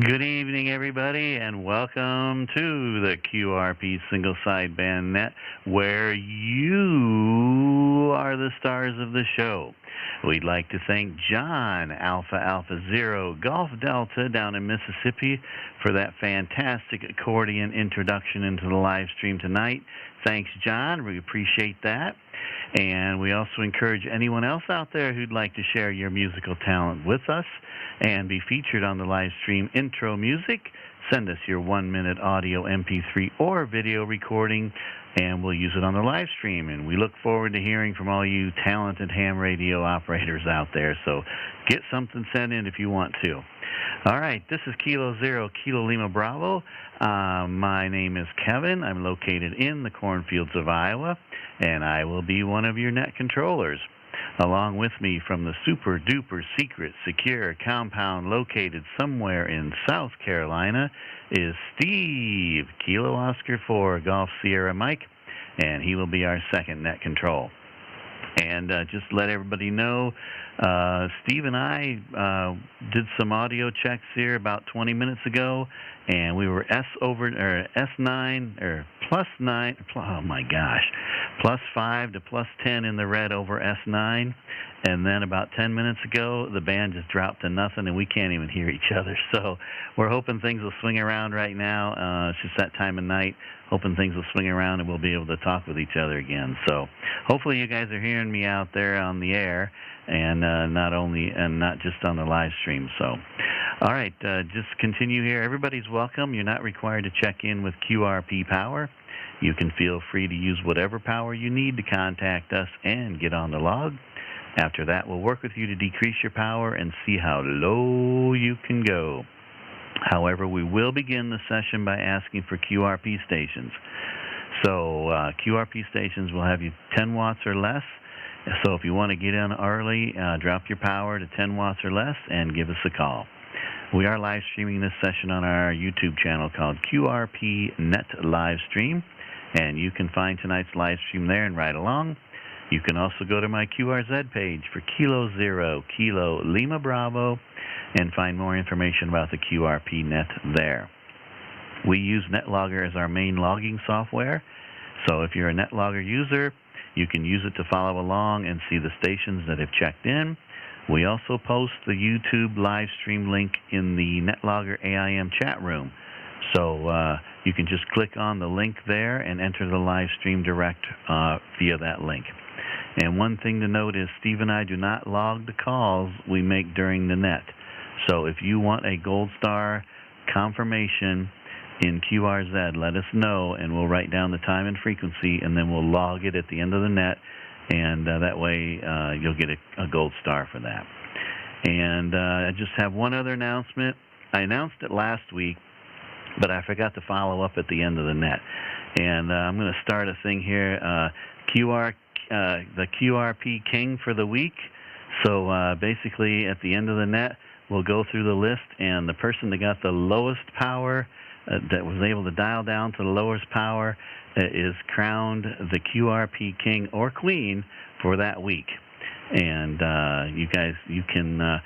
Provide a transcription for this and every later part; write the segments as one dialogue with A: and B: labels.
A: Good evening, everybody, and welcome to the QRP Single Sideband Net, where you are the stars of the show. We'd like to thank John, Alpha Alpha Zero, Golf Delta down in Mississippi, for that fantastic accordion introduction into the live stream tonight. Thanks, John. We appreciate that. And we also encourage anyone else out there who'd like to share your musical talent with us and be featured on the live stream intro music. Send us your 1-minute audio MP3 or video recording, and we'll use it on the live stream. And we look forward to hearing from all you talented ham radio operators out there. So get something sent in if you want to. All right, this is Kilo Zero, Kilo Lima Bravo. My name is Kevin. I'm located in the cornfields of Iowa, and I will be one of your net controllers. Along with me from the super duper secret secure compound located somewhere in South Carolina is Steve, Kilo Oscar 4 Golf Sierra Mike, and he will be our second net control. And just to let everybody know, Steve and I did some audio checks here about 20 minutes ago, and we were S9 or +9. Oh my gosh, +5 to +10 in the red over S9, and then about 10 minutes ago, the band just dropped to nothing, and we can't even hear each other. So we're hoping things will swing around right now. It's just that time of night. Hoping things will swing around and we'll be able to talk with each other again. So hopefully you guys are hearing me out there on the air, and not just on the live stream. So, all right, just continue here. Everybody's welcome. You're not required to check in with QRP power. You can feel free to use whatever power you need to contact us and get on the log. After that, we'll work with you to decrease your power and see how low you can go. However, we will begin the session by asking for QRP stations. So QRP stations will have you 10 watts or less. So if you want to get in early, drop your power to 10 watts or less and give us a call. We are live streaming this session on our YouTube channel called QRP Net Livestream, and you can find tonight's live stream there and ride along. You can also go to my QRZ page for Kilo Zero, Kilo Lima Bravo, and find more information about the QRP net there. We use NetLogger as our main logging software, so if you're a NetLogger user, you can use it to follow along and see the stations that have checked in. We also post the YouTube live stream link in the NetLogger AIM chat room, so you can just click on the link there and enter the live stream direct via that link. And one thing to note is Steve and I do not log the calls we make during the net. So if you want a gold star confirmation in QRZ, let us know, and we'll write down the time and frequency, and then we'll log it at the end of the net, and that way you'll get a gold star for that. And I just have one other announcement. I announced it last week, but I forgot to follow up at the end of the net. And I'm going to start a thing here, the QRP King for the week. So basically, at the end of the net, we'll go through the list, and the person that got the lowest power, that was able to dial down to the lowest power, is crowned the QRP King or Queen for that week. And you can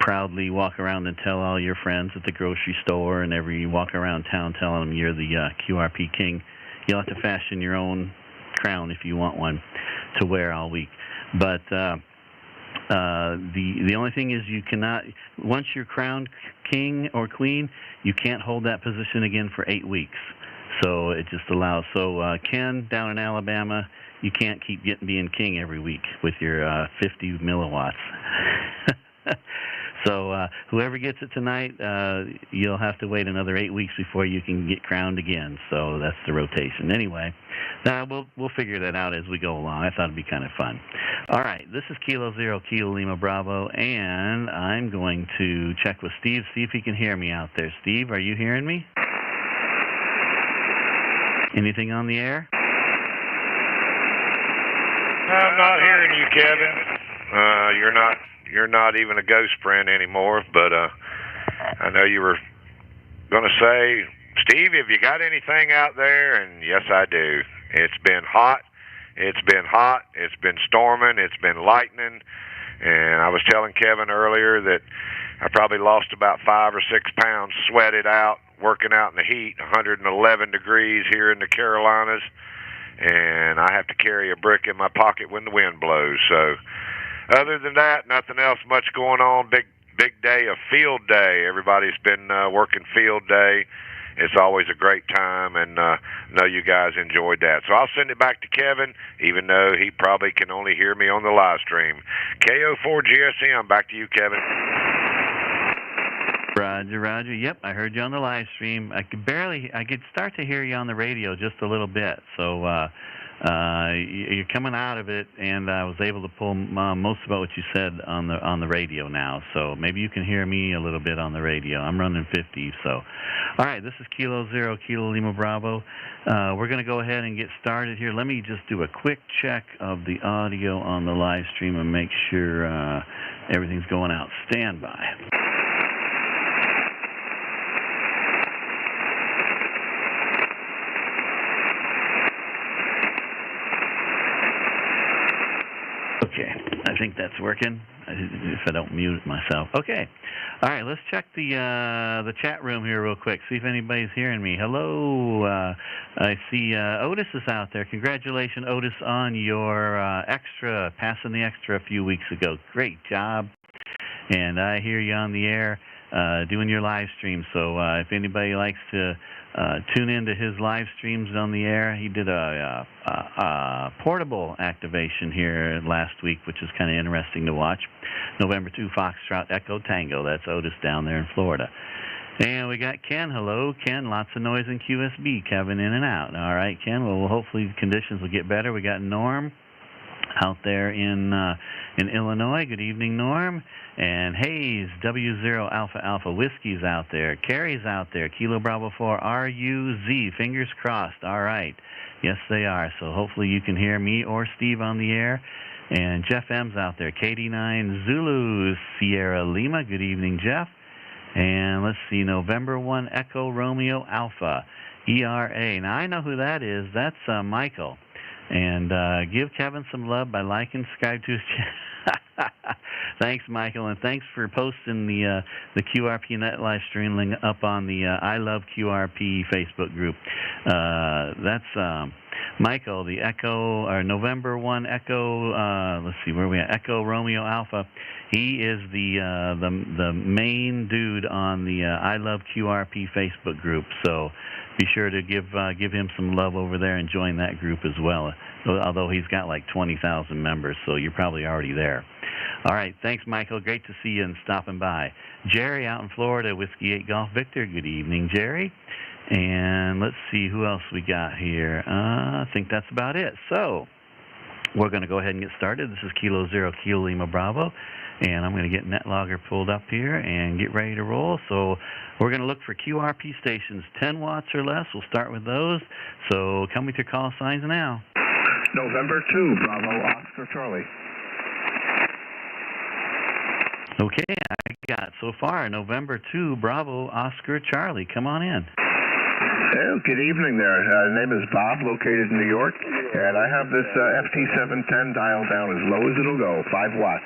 A: proudly walk around and tell all your friends at the grocery store and you walk around town telling them you're the QRP King. You'll have to fashion your own crown if you want one to wear all week. But the only thing is you cannot, once you're crowned king or queen, you can't hold that position again for 8 weeks. So it just allows. So Ken down in Alabama, you can't keep being king every week with your 50 milliwatts. So whoever gets it tonight, you'll have to wait another 8 weeks before you can get crowned again. So that's the rotation. Anyway, we'll figure that out as we go along. I thought it'd be kind of fun. All right, this is Kilo Zero, Kilo Lima Bravo, and I'm going to check with Steve, see if he can hear me out there. Steve, are you hearing me? Anything on the air?
B: I'm not hearing you, Kevin. You're not even a ghost friend anymore, but I know you were going to say, Steve, have you got anything out there? And yes, I do. It's been hot. It's been storming. It's been lightning. And I was telling Kevin earlier that I probably lost about 5 or 6 pounds, sweated out, working out in the heat, 111 degrees here in the Carolinas, and I have to carry a brick in my pocket when the wind blows. So other than that, nothing else much going on. Big day of field day. Everybody's been working field day. It's always a great time, and know you guys enjoyed that. So I'll send it back to Kevin, even though he probably can only hear me on the live stream. KO4GSM, back to you, Kevin.
A: Roger, Roger. Yep, I heard you on the live stream. I could start to hear you on the radio just a little bit. So you're coming out of it, and I was able to pull most of what you said on the radio now. So maybe you can hear me a little bit on the radio. I'm running 50. So, all right, this is Kilo Zero, Kilo Lima Bravo. We're going to go ahead and get started here. Let me just do a quick check of the audio on the live stream and make sure everything's going out. Stand by. Okay, I think that's working, if I don't mute myself. Okay, all right, let's check the chat room here real quick, see if anybody's hearing me. Hello, I see Otis is out there. Congratulations, Otis, on your extra, passing the extra a few weeks ago. Great job, and I hear you on the air doing your live stream, so if anybody likes to tune into his live streams on the air. He did a portable activation here last week, which is kind of interesting to watch. November 2, Foxtrot Echo Tango. That's Otis down there in Florida. And we got Ken. Hello, Ken. Lots of noise in QSB. Kevin in and out. All right, Ken. Well, hopefully the conditions will get better. We got Norm out there in Illinois. Good evening, Norm. And Hayes, W0 Alpha Alpha Whiskey's out there. Carrie's out there. Kilo Bravo 4 RUZ. Fingers crossed. All right. Yes, they are. So hopefully you can hear me or Steve on the air. And Jeff M's out there. KD9 Zulu Sierra Lima. Good evening, Jeff. And let's see, November 1 Echo Romeo Alpha ERA. Now I know who that is. That's Michael. And give Kevin some love by liking, subscribe to his channel. Thanks, Michael, and thanks for posting the QRP Net Livestream link up on the I Love QRP Facebook group. That's Michael, the Echo, or November 1 Echo, let's see, where are we at? Echo Romeo Alpha. He is the main dude on the I Love QRP Facebook group. So be sure to give him some love over there and join that group as well. Although he's got like 20,000 members, so you're probably already there. All right, thanks, Michael. Great to see you and stopping by. Jerry out in Florida, Whiskey 8 Golf Victor. Good evening, Jerry. And let's see who else we got here. I think that's about it. So we're going to go ahead and get started. This is Kilo Zero, Kilo Lima Bravo. And I'm going to get NetLogger pulled up here and get ready to roll. So we're going to look for QRP stations, 10 watts or less. We'll start with those. So come with your call signs now.
C: November 2, Bravo, Oscar Charlie.
A: Okay, I got so far November 2, Bravo, Oscar Charlie. Come on in.
C: Well, good evening there. The name is Bob, located in New York. And I have this FT710 dialed down as low as it'll go, 5 watts.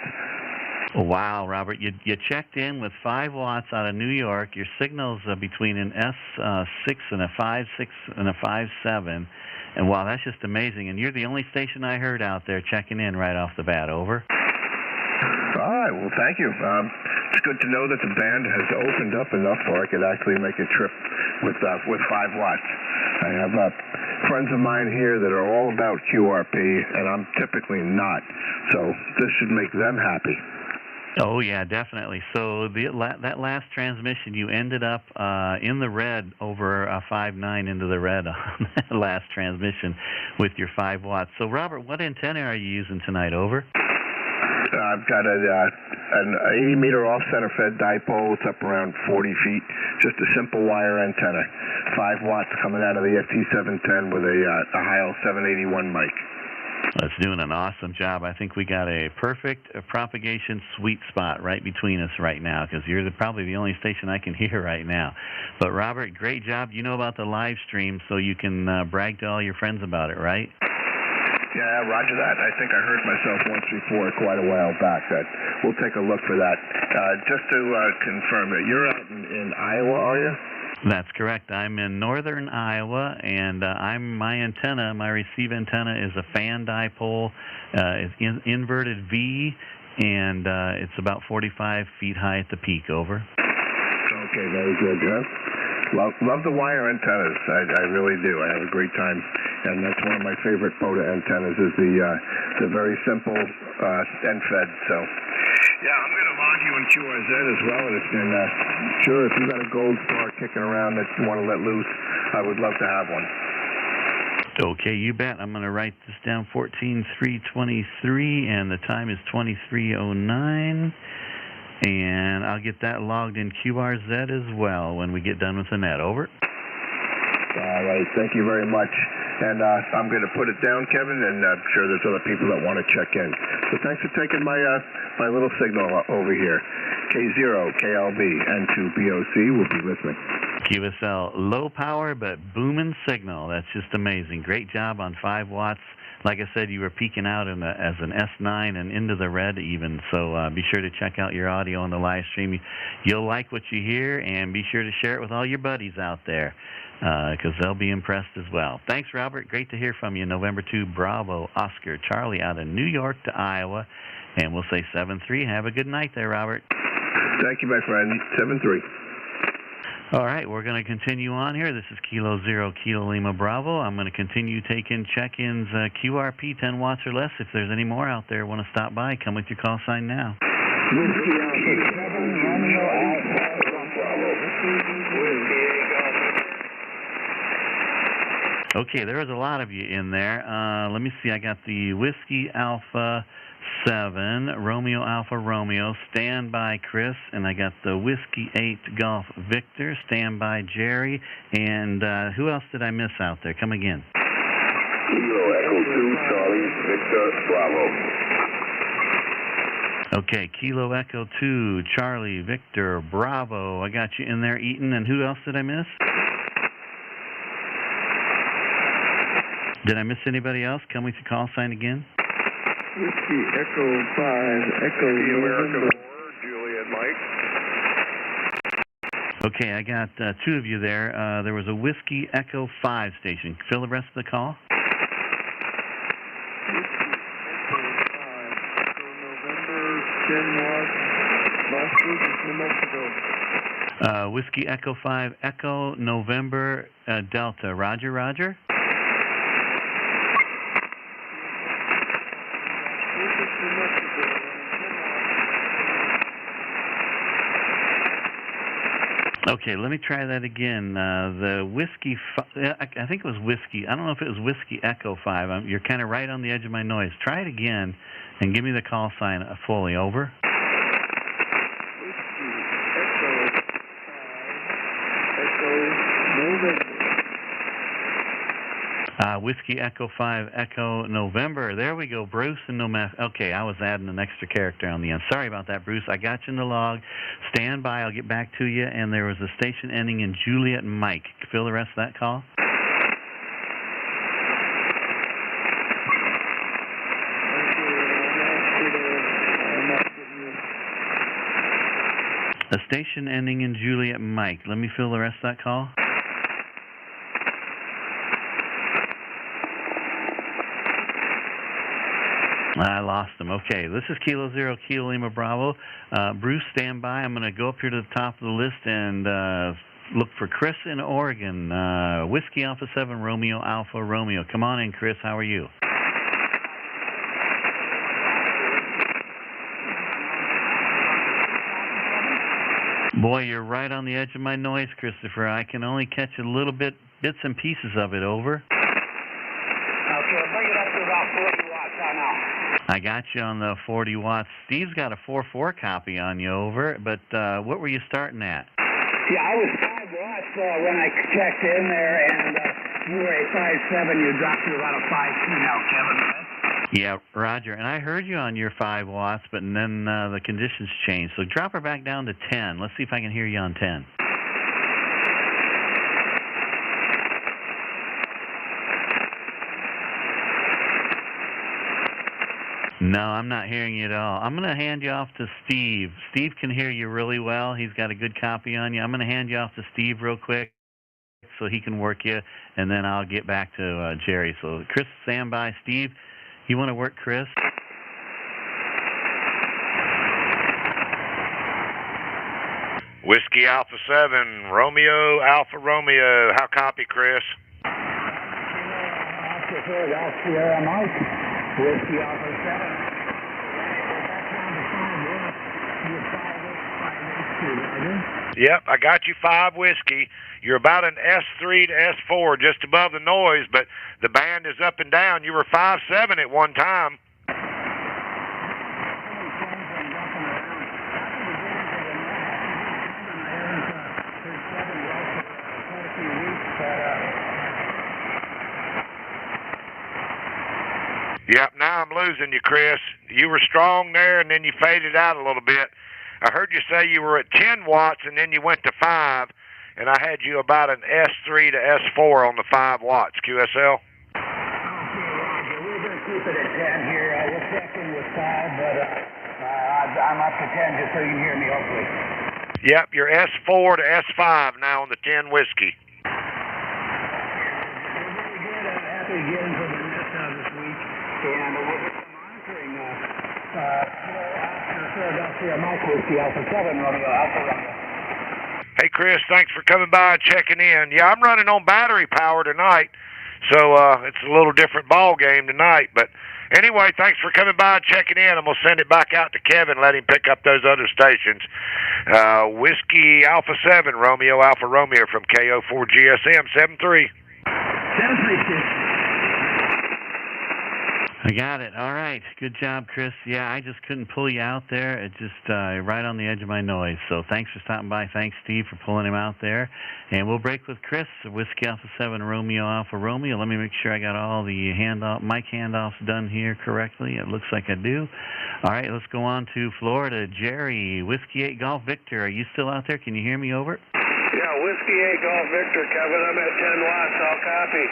A: Wow, Robert, you checked in with 5 watts out of New York. Your signal's between an S6 and a 5.6 and a 5.7. And wow, that's just amazing. And you're the only station I heard out there checking in right off the bat. Over.
C: All right, well, thank you. It's good to know that the band has opened up enough where I could actually make a trip with 5 watts. I have friends of mine here that are all about QRP, and I'm typically not. So this should make them happy.
A: Oh, yeah, definitely. So that last transmission, you ended up in the red over a 5.9 into the red on that last transmission with your 5 watts. So, Robert, what antenna are you using tonight? Over.
C: I've got an 80-meter off-center fed dipole. It's up around 40 feet. Just a simple wire antenna. 5 watts coming out of the FT710 with a Heil 781 mic.
A: That's doing an awesome job. I think we got a perfect propagation sweet spot right between us right now, because you're probably the only station I can hear right now. But, Robert, great job. You know about the live stream, so you can brag to all your friends about it, right?
C: Yeah, roger that. I think I heard myself once before quite a while back. We'll take a look for that. Just to confirm it, you're out in Iowa, are you?
A: That's correct. I'm in northern Iowa, and my receive antenna is a fan dipole. It's inverted V, and it's about 45 feet high at the peak. Over.
C: Okay, very good. Love the wire antennas. I really do. I have a great time, and that's one of my favorite POTA antennas is the very simple end-fed. So, yeah, I'm going to log you in QRZ as well, and sure, if you've got a gold star kicking around that you want to let loose, I would love to have one.
A: Okay, you bet. I'm going to write this down, 14-3-23, and the time is 23:09. And I'll get that logged in QRZ as well when we get done with the net. Over.
C: All right. Thank you very much. And I'm going to put it down, Kevin, and I'm sure there's other people that want to check in. So thanks for taking my little signal over here. K0, KLB, N2BOC will be listening.
A: QSL, low power but booming signal. That's just amazing. Great job on 5 watts. Like I said, you were peaking out as an S9 and into the red even, so be sure to check out your audio on the live stream. You'll like what you hear, and be sure to share it with all your buddies out there, because they'll be impressed as well. Thanks, Robert. Great to hear from you. November 2, Bravo, Oscar, Charlie out of New York to Iowa, and we'll say 7-3. Have a good night there, Robert.
C: Thank you, my friend. 7-3.
A: All right, we're going to continue on here. This is Kilo 0, Kilo Lima Bravo. I'm going to continue taking check-ins, QRP 10 watts or less. If there's any more out there want to stop by, come with your call sign now. Okay, there was a lot of you in there. Let me see. I got the Whiskey Alpha 7, Romeo Alpha Romeo, stand by Chris, and I got the Whiskey 8 Golf Victor, stand by Jerry, and who else did I miss out there? Come again.
D: Kilo Echo 2, Charlie, Victor, Bravo.
A: Okay, Kilo Echo 2, Charlie, Victor, Bravo. I got you in there, Eaton, and who else did I miss? Did I miss anybody else? Come with your call sign again.
D: Whiskey Echo 5, Echo November.
C: Juliet Mike.
A: Okay, I got 2 of you there. There was a Whiskey Echo 5 station. Fill the rest of the call. Whiskey Echo 5, Echo November Delta. Roger, roger. Okay, let me try that again. The Whiskey, I think it was Whiskey. I don't know if it was Whiskey Echo 5. You're kind of right on the edge of my noise. Try it again and give me the call sign fully. Over. Whiskey Echo 5, Echo November. There we go, Bruce and November. Okay, I was adding an extra character on the end. Sorry about that, Bruce. I got you in the log. Stand by. I'll get back to you. And there was a station ending in Juliet Mike. Fill the rest of that call. A station ending in Juliet Mike. Let me fill the rest of that call. I lost him. Okay, this is Kilo 0, Kilo Lima Bravo. Bruce, stand by. I'm going to go up here to the top of the list and look for Chris in Oregon. Whiskey Alpha 7, Romeo Alpha Romeo. Come on in, Chris. How are you? Boy, you're right on the edge of my noise, Christopher. I can only catch a little bits and pieces of it. Over.
E: Okay, bring it up to about 40 watts. How now?
A: I got you on the 40 watts. Steve's got a 4.4 copy on you. Over. But what were you starting at?
E: Yeah, I was 5 watts when I checked in there, and you were a 5.7. You dropped to about a 5.2 now, Kevin.
A: Yeah, Roger. And I heard you on your 5 watts, but then the conditions changed. So drop her back down to 10. Let's see if I can hear you on 10. No, I'm not hearing you at all. I'm going to hand you off to Steve. Steve can hear you really well. He's got a good copy on you. I'm going to hand you off to Steve real quick so he can work you, and then I'll get back to Jerry. So, Chris, stand by. Steve, you want to work Chris?
B: Whiskey Alpha 7, Romeo Alpha Romeo. How copy, Chris?
E: Oscar Golf Sierra Mike, Whiskey Alpha 7.
B: Yep, I got you 5 whiskey. You're about an S3 to S4, just above the noise, but the band is up and down. You were 5-7 at one time. Yep, now I'm losing you, Chris. You were strong there, and then you faded out a little bit. I heard you say you were at 10 watts, and then you went to 5, and I had you about an S3 to S4 on the 5 watts, QSL.
E: Okay, Roger. We're going to keep it at 10 here. We're checking with 5, but I'm up to 10 just so you can hear me, hopefully.
B: Yep, you're S4 to S5 now on the 10 whiskey.
E: We're very good. Happy to get into the net this week, and we'll be monitoring Philadelphia Mike Whiskey Alpha 7 Romeo Alpha Romeo.
B: Hey, Chris, thanks for coming by and checking in. Yeah, I'm running on battery power tonight, so it's a little different ball game tonight. But anyway, thanks for coming by and checking in. I'm going to send it back out to Kevin, let him pick up those other stations. Whiskey Alpha 7, Romeo Alpha Romeo from KO4 GSM 73.
E: 736.
A: I got it. All right. Good job, Chris. Yeah, I just couldn't pull you out there. It just right on the edge of my noise. So thanks for stopping by. Thanks, Steve, for pulling him out there. And we'll break with Chris, Whiskey Alpha 7, Romeo Alpha Romeo. Let me make sure I got all the mic handoffs done here correctly. It looks like I do. All right, let's go on to Florida. Jerry, Whiskey 8 Golf Victor. Are you still out there? Can you hear me? Over?
D: Yeah, Whiskey 8 Golf Victor, Kevin. I'm at 10 watts. I'll copy.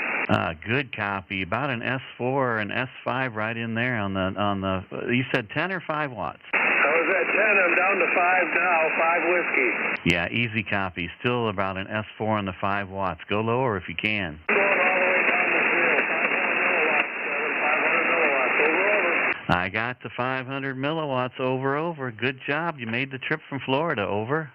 A: Good copy. About an S4 and S5 right in there on the. You said 10 or 5 watts?
D: I was at 10. I'm down to 5 now. 5 whiskey.
A: Yeah, easy copy. Still about an S4 on the 5 watts. Go lower if you can.
D: Going all the way down the field. 500 milliwatts, Kevin. 500 milliwatts. Over.
A: I got the 500 milliwatts over. Good job. You made the trip from Florida. Over.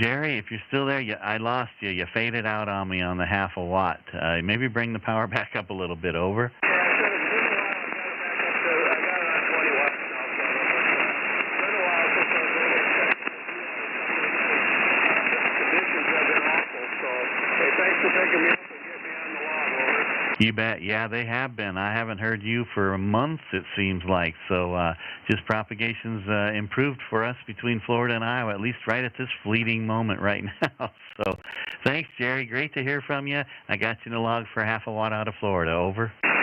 A: Jerry, if you're still there, I lost you. You faded out on me on the half a watt. Maybe bring the power back up a little bit. Over.
D: Yeah, I got it on 20 watts now, Kevin. It's been a while since I've really checked. Conditions have been awful, so hey, thanks for picking me up and getting me on the log. Over.
A: You bet. Yeah, they have been. I haven't heard you for months, it seems like. So just propagation's improved for us between Florida and Iowa, at least right at this fleeting moment right now. So thanks, Jerry. Great to hear from you. I got you in the log for half a watt out of Florida. Over.
D: 7-3.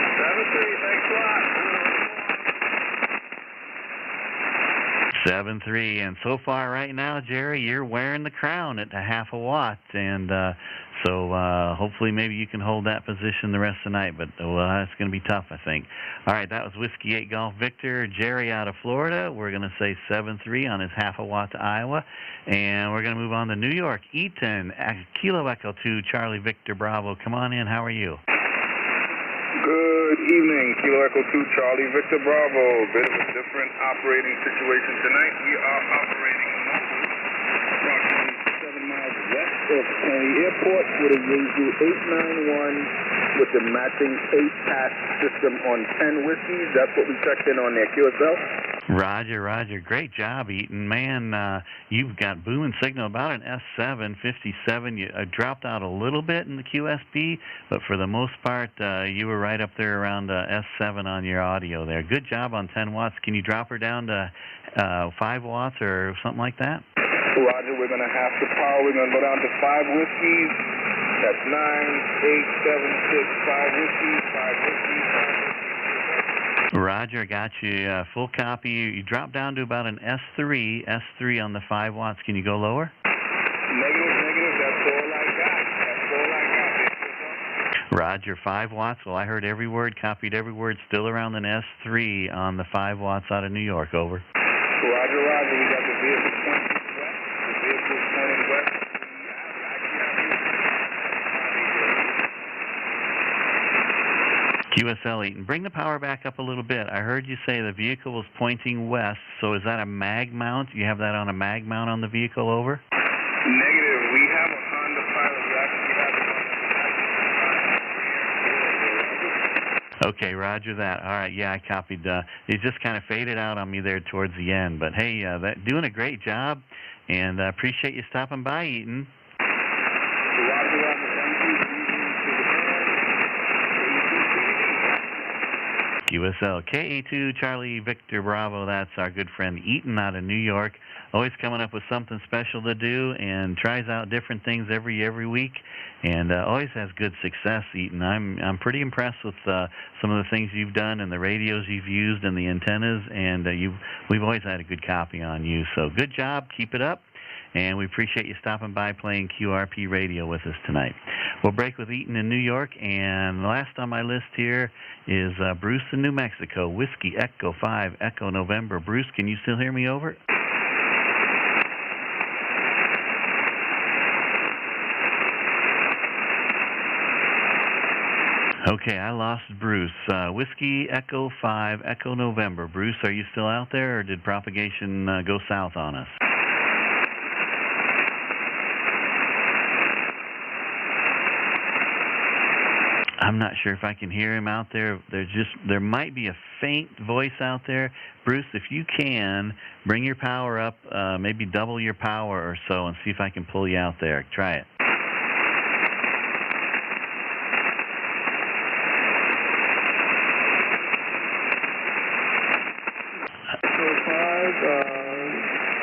D: Thanks a lot.
A: 7-3. And so far right now, Jerry, you're wearing the crown at a half a watt. And so hopefully maybe you can hold that position the rest of the night. But that's going to be tough, I think. All right, that was Whiskey 8 Golf Victor. Jerry out of Florida. We're going to say 7-3 on his half a watt to Iowa. And we're going to move on to New York. Eaton, Kilo Echo 2, Charlie Victor Bravo. Come on in. How are you?
F: Good evening, Kilo Echo 2, Charlie Victor Bravo. Bit of a different operating situation tonight. We are operating approximately 7 miles west of Kennedy Airport with a Yaesu 891 with the matching 8-pass system on 10 whiskeys. That's what we checked in on there, QSL.
A: Roger. Great job, Eaton. Man, you've got booming signal, about an S7, 57. You dropped out a little bit in the QSB, but for the most part, you were right up there around S7 on your audio there. Good job on 10 watts. Can you drop her down to 5 watts or something like that?
F: Roger, we're going to have the power. We're going to go down to 5 whiskeys. That's 9, 8, 7, 6, 5 whiskeys, 5 whiskeys, 5 whiskeys.
A: Roger, got you. Full copy. You dropped down to about an S3 on the 5 watts. Can you go lower?
F: Negative, that's all I got.
A: Roger, 5 watts. Well, I heard every word, copied every word, still around an S3 on the 5 watts out of New York. Over.
F: Roger, we got the vehicle pointing west. The vehicle is pointing west.
A: QSL Eaton, bring the power back up a little bit. I heard you say the vehicle was pointing west, so is that a mag mount? You have that on a mag mount on the vehicle, over?
F: Negative, we have a Honda Pilot. We actually have it on the
A: Okay, roger that. All right, yeah, I copied. It just kind of faded out on me there towards the end. But, hey, doing a great job, and I appreciate you stopping by, Eaton. QSL KA2 Charlie Victor Bravo. That's our good friend Eaton out of New York. Always coming up with something special to do and tries out different things every week, and always has good success. Eaton, I'm pretty impressed with some of the things you've done and the radios you've used and the antennas, and we've always had a good copy on you. So good job, keep it up. And we appreciate you stopping by playing QRP radio with us tonight. We'll break with Eaton in New York, and last on my list here is Bruce in New Mexico. Whiskey Echo 5 Echo November. Bruce, can you still hear me? Over. Okay, I lost Bruce. Whiskey Echo 5 Echo November. Bruce, are you still out there, or did propagation go south on us? I'm not sure if I can hear him out there. There might be a faint voice out there. Bruce, if you can, bring your power up, maybe double your power or so, and see if I can pull you out there. Try it.
D: Echo 5,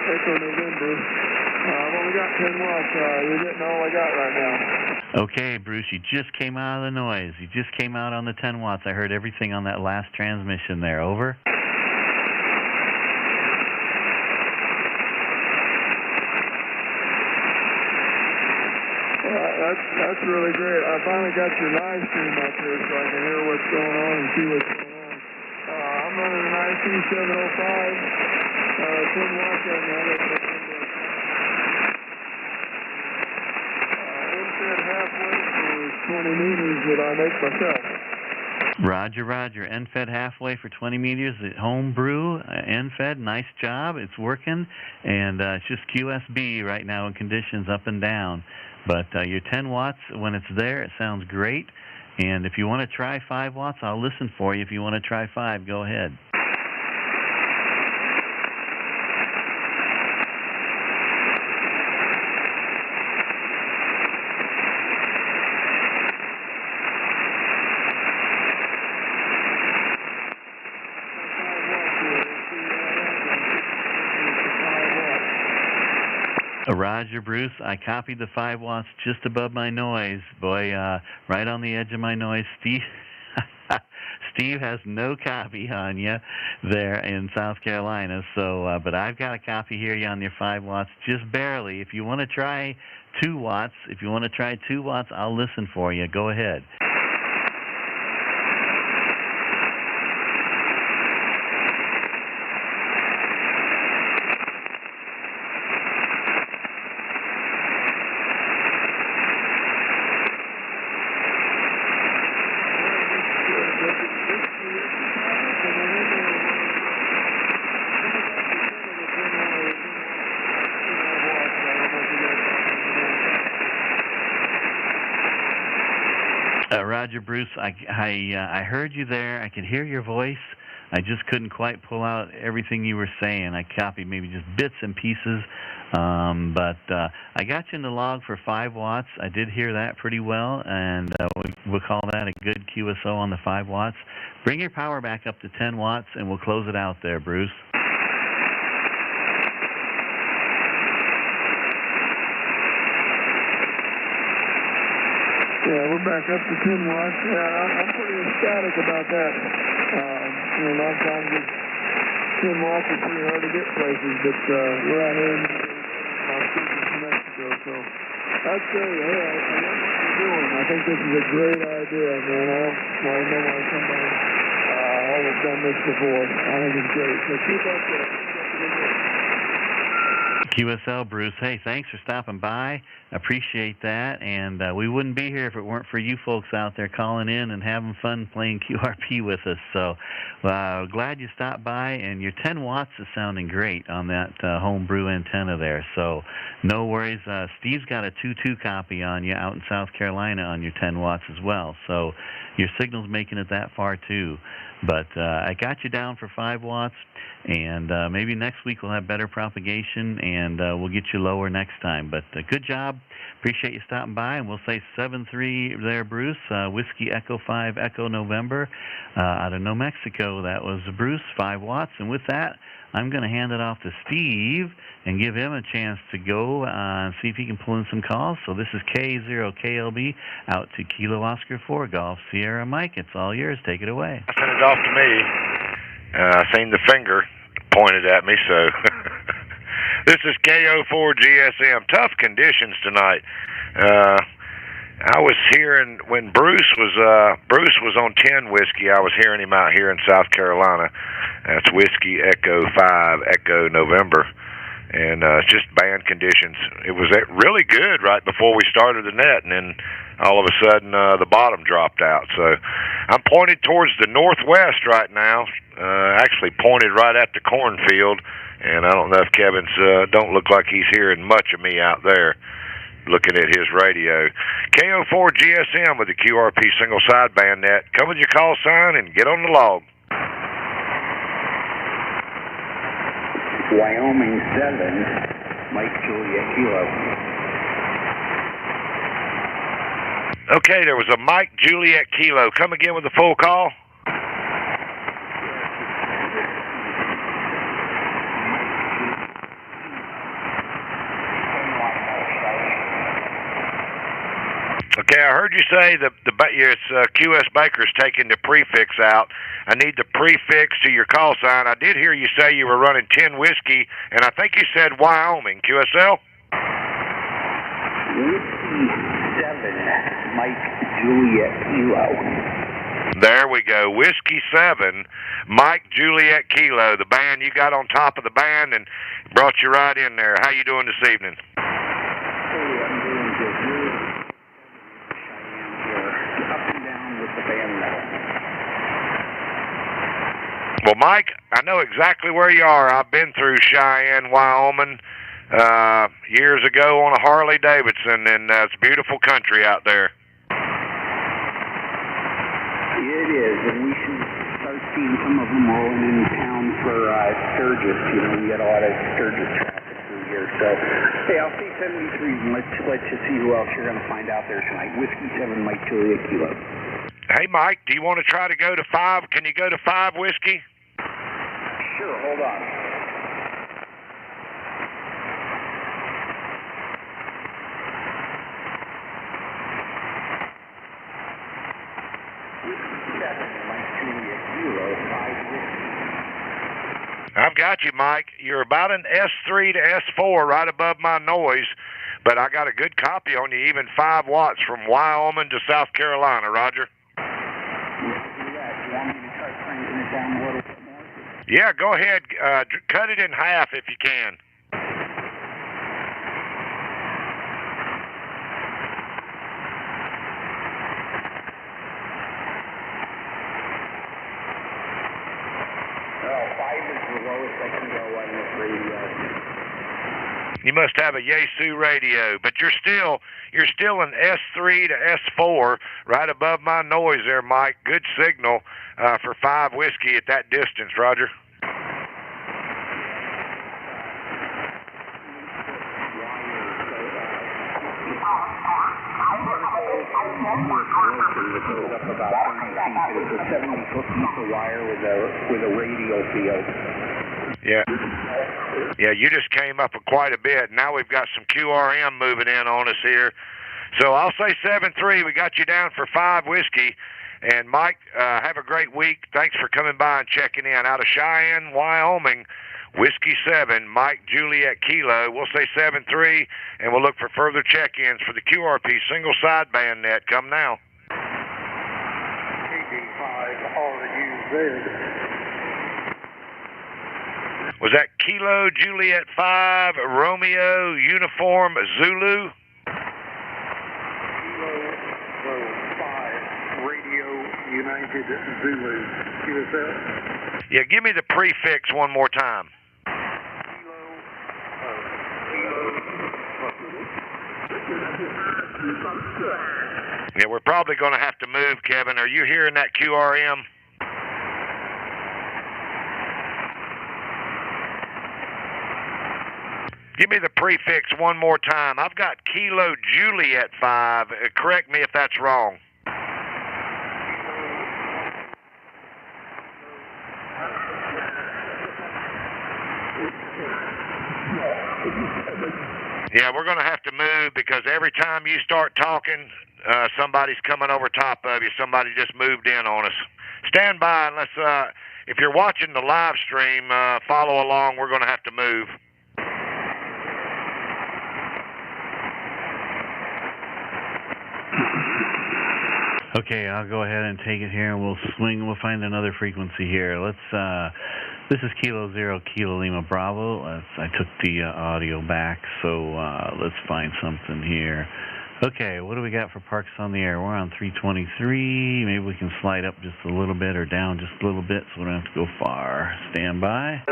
D: Echo November. I've only got 10 watts. You're getting all I got right now.
A: Okay, Bruce, you just came out of the noise. You just came out on the 10 watts. I heard everything on that last transmission there. Over.
D: That's really great. I finally got your live stream up here so I can hear what's going on and see what's going on. I'm running an IC705, 10 watts right now. Infed halfway for 20 meters that I make myself.
A: Roger. N-Fed halfway for 20 meters at home brew. N-Fed, nice job. It's working. And it's just QSB right now in conditions up and down. But your 10 watts, when it's there, it sounds great. And if you want to try 5 watts, I'll listen for you. If you want to try 5, go ahead. Roger, Bruce, I copied the 5 watts just above my noise. Boy, right on the edge of my noise. Steve has no copy on you there in South Carolina. So, but I've got a copy here on your 5 watts, just barely. If you want to try 2 watts, I'll listen for you. Go ahead. Roger, Bruce, I heard you there. I could hear your voice. I just couldn't quite pull out everything you were saying. I copied maybe just bits and pieces. But I got you in the log for 5 watts. I did hear that pretty well, and we'll call that a good QSO on the 5 watts. Bring your power back up to 10 watts, and we'll close it out there, Bruce.
D: Yeah, we're back up to 10 watts. Yeah, I'm pretty ecstatic about that. A lot of times 10 watts are pretty hard to get places, but we're out here in New Mexico, so I'd say, hey, I like what you're doing. I think this is a great idea, man. I don't know why somebody hasn't done this before. I think it's great. So keep up there.
A: QSL, Bruce. Hey, thanks for stopping by. Appreciate that. And we wouldn't be here if it weren't for you folks out there calling in and having fun playing QRP with us. So glad you stopped by. And your 10 watts is sounding great on that homebrew antenna there. So no worries. Steve's got a 2.2 copy on you out in South Carolina on your 10 watts as well. So your signal's making it that far too. But I got you down for 5 watts, and maybe next week we'll have better propagation, and we'll get you lower next time. But good job. Appreciate you stopping by, and we'll say 7-3 there, Bruce. Whiskey Echo 5 Echo November out of New Mexico. That was Bruce, 5 watts. And with that, I'm going to hand it off to Steve and give him a chance to go and see if he can pull in some calls. So this is K0KLB out to Kilo Oscar 4 Golf Sierra Mike. It's all yours. Take it away.
B: Send it off to me. I seen the finger pointed at me, so this is KO4GSM. Tough conditions tonight. I was hearing when Bruce was on 10 whiskey. I was hearing him out here in South Carolina. That's Whiskey Echo 5 Echo November, and it's just band conditions. It was really good right before we started the net, and then all of a sudden the bottom dropped out. So I'm pointed towards the northwest right now. Actually pointed right at the cornfield, and I don't know if Kevin's don't look like he's hearing much of me out there. Looking at his radio. KO4GSM with the QRP single sideband net. Come with your call sign and get on the log.
E: Wyoming 7, Mike Juliet Kilo.
B: Okay, there was a Mike Juliet Kilo. Come again with the full call. Okay, I heard you say it's QS Baker's taking the prefix out. I need the prefix to your call sign. I did hear you say you were running 10 whiskey, and I think you said Wyoming. QSL?
E: Whiskey 7, Mike Juliet Kilo.
B: There we go. Whiskey 7, Mike Juliet Kilo. The band you got on top of the band and brought you right in there. How you doing this evening?
E: Hey, I'm doing good. Up and down with the band now.
B: Well, Mike, I know exactly where you are. I've been through Cheyenne, Wyoming, years ago on a Harley Davidson, and it's beautiful country out there.
E: It is, and we should start seeing some of them rolling in town for Sturgis. You know, we got a lot of Sturgis traffic through here. So, hey, I'll say 73, and let's just see who else you're going to find out there tonight. Whiskey 7, Mike Juliet Kilo.
B: Hey, Mike, do you want to try to go to 5? Can you go to 5 whiskey?
E: Sure, hold on.
B: I've got you, Mike. You're about an S3 to S4 right above my noise, but I got a good copy on you, even 5 watts from Wyoming to South Carolina, Roger. Yeah, go ahead. Cut it in half if you can. You must have a Yaesu radio, but you're still an S3 to S4 right above my noise there, Mike. Good signal for 5 whiskey at that distance, Roger. It's a 70-foot piece of wire with a radio field. Yeah. Yeah, you just came up quite a bit. Now we've got some QRM moving in on us here. So I'll say 7-3. We got you down for 5 whiskey. And Mike, have a great week. Thanks for coming by and checking in. Out of Cheyenne, Wyoming, Whiskey 7, Mike Juliet Kilo. We'll say 7-3, and we'll look for further check-ins for the QRP single sideband net. Come now. Was that Kilo Juliet 5, Romeo Uniform Zulu?
E: United Zulu, QSL.
B: Yeah, give me the prefix one more time. Yeah, we're probably going to have to move, Kevin. Are you hearing that QRM? Give me the prefix one more time. I've got Kilo Juliet 5. Correct me if that's wrong. Yeah, we're going to have to move because every time you start talking, somebody's coming over top of you. Somebody just moved in on us. Stand by and let's, if you're watching the live stream, follow along. We're going to have to move.
A: Okay, I'll go ahead and take it here, and we'll swing. We'll find another frequency here. Let's. This is Kilo 0 Kilo Lima Bravo. I took the audio back, so let's find something here. Okay, what do we got for Parks on the Air? We're on 323. Maybe we can slide up just a little bit or down just a little bit, so we don't have to go far. Stand by.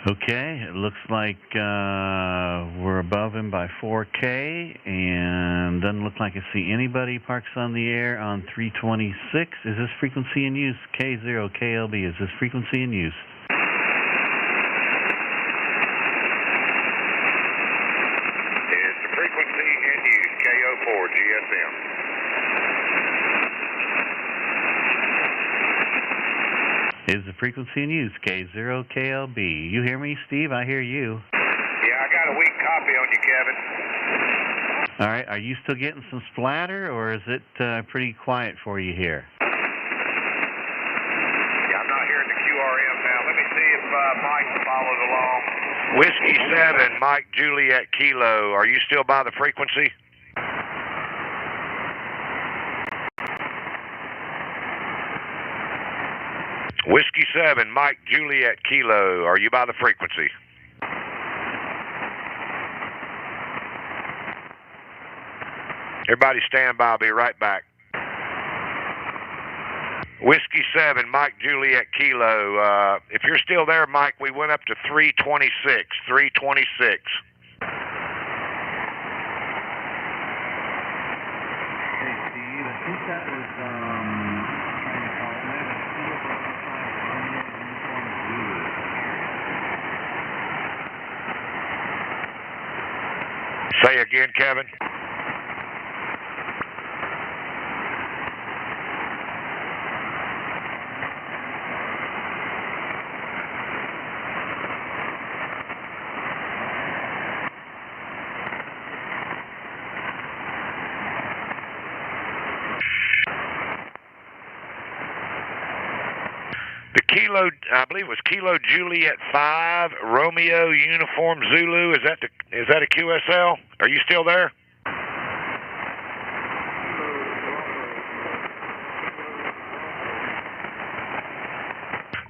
A: Okay, it looks like we're above him by 4K, and doesn't look like I see anybody Parks on the Air on 326. Is this frequency in use? K0KLB, is this frequency in use?
B: It's the frequency in use, K04 GSM.
A: Is the frequency in use, K0KLB. You hear me, Steve? I hear you.
B: Yeah, I got a weak copy on you, Kevin.
A: All right, are you still getting some splatter, or is it pretty quiet for you here?
B: Yeah, I'm not hearing the QRM now. Let me see if Mike followed along. Whiskey 7, Mike Juliet Kilo. Are you still by the frequency? Whiskey 7, Mike Juliet Kilo. Are you by the frequency? Everybody stand by. I'll be right back. Whiskey 7, Mike Juliet Kilo. If you're still there, Mike, we went up to 326. 326.
A: Hey, Steve, I think that was trying to call it.
B: Say again, Kevin. Kilo, I believe it was Kilo Juliet 5, Romeo Uniform Zulu. Is that a QSL? Are you still there?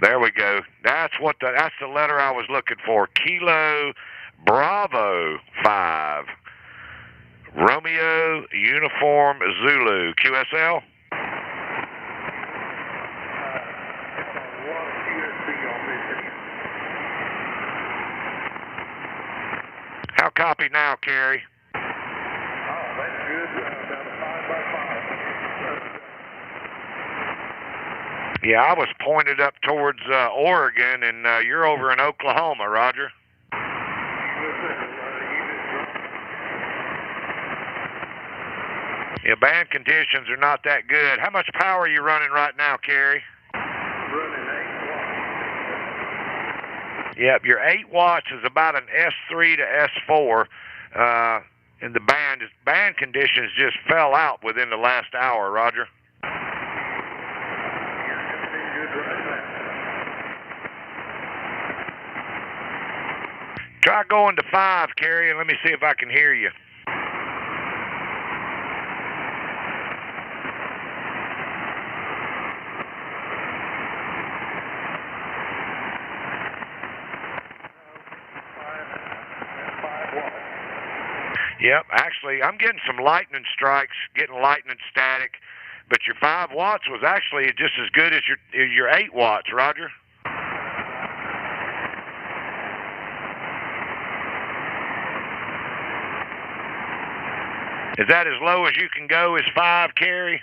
B: There we go. That's the letter I was looking for. Kilo Bravo 5, Romeo Uniform Zulu. QSL? How copy now, Kerry?
D: Oh, that's good. About a 5x5.
B: Yeah, I was pointed up towards Oregon, and you're over in Oklahoma, Roger. Yeah, band conditions are not that good. How much power are you running right now, Kerry?
F: Running 8 watts.
B: Yep, your 8 watts is about an S3 to S4. And the band conditions just fell out within the last hour, Roger. Try going to 5, Kerry, and let me see if I can hear you. Yep, actually, I'm getting some lightning strikes, getting lightning static, but your 5 watts was actually just as good as your 8 watts, Roger. Is that as low as you can go as 5, Kerry?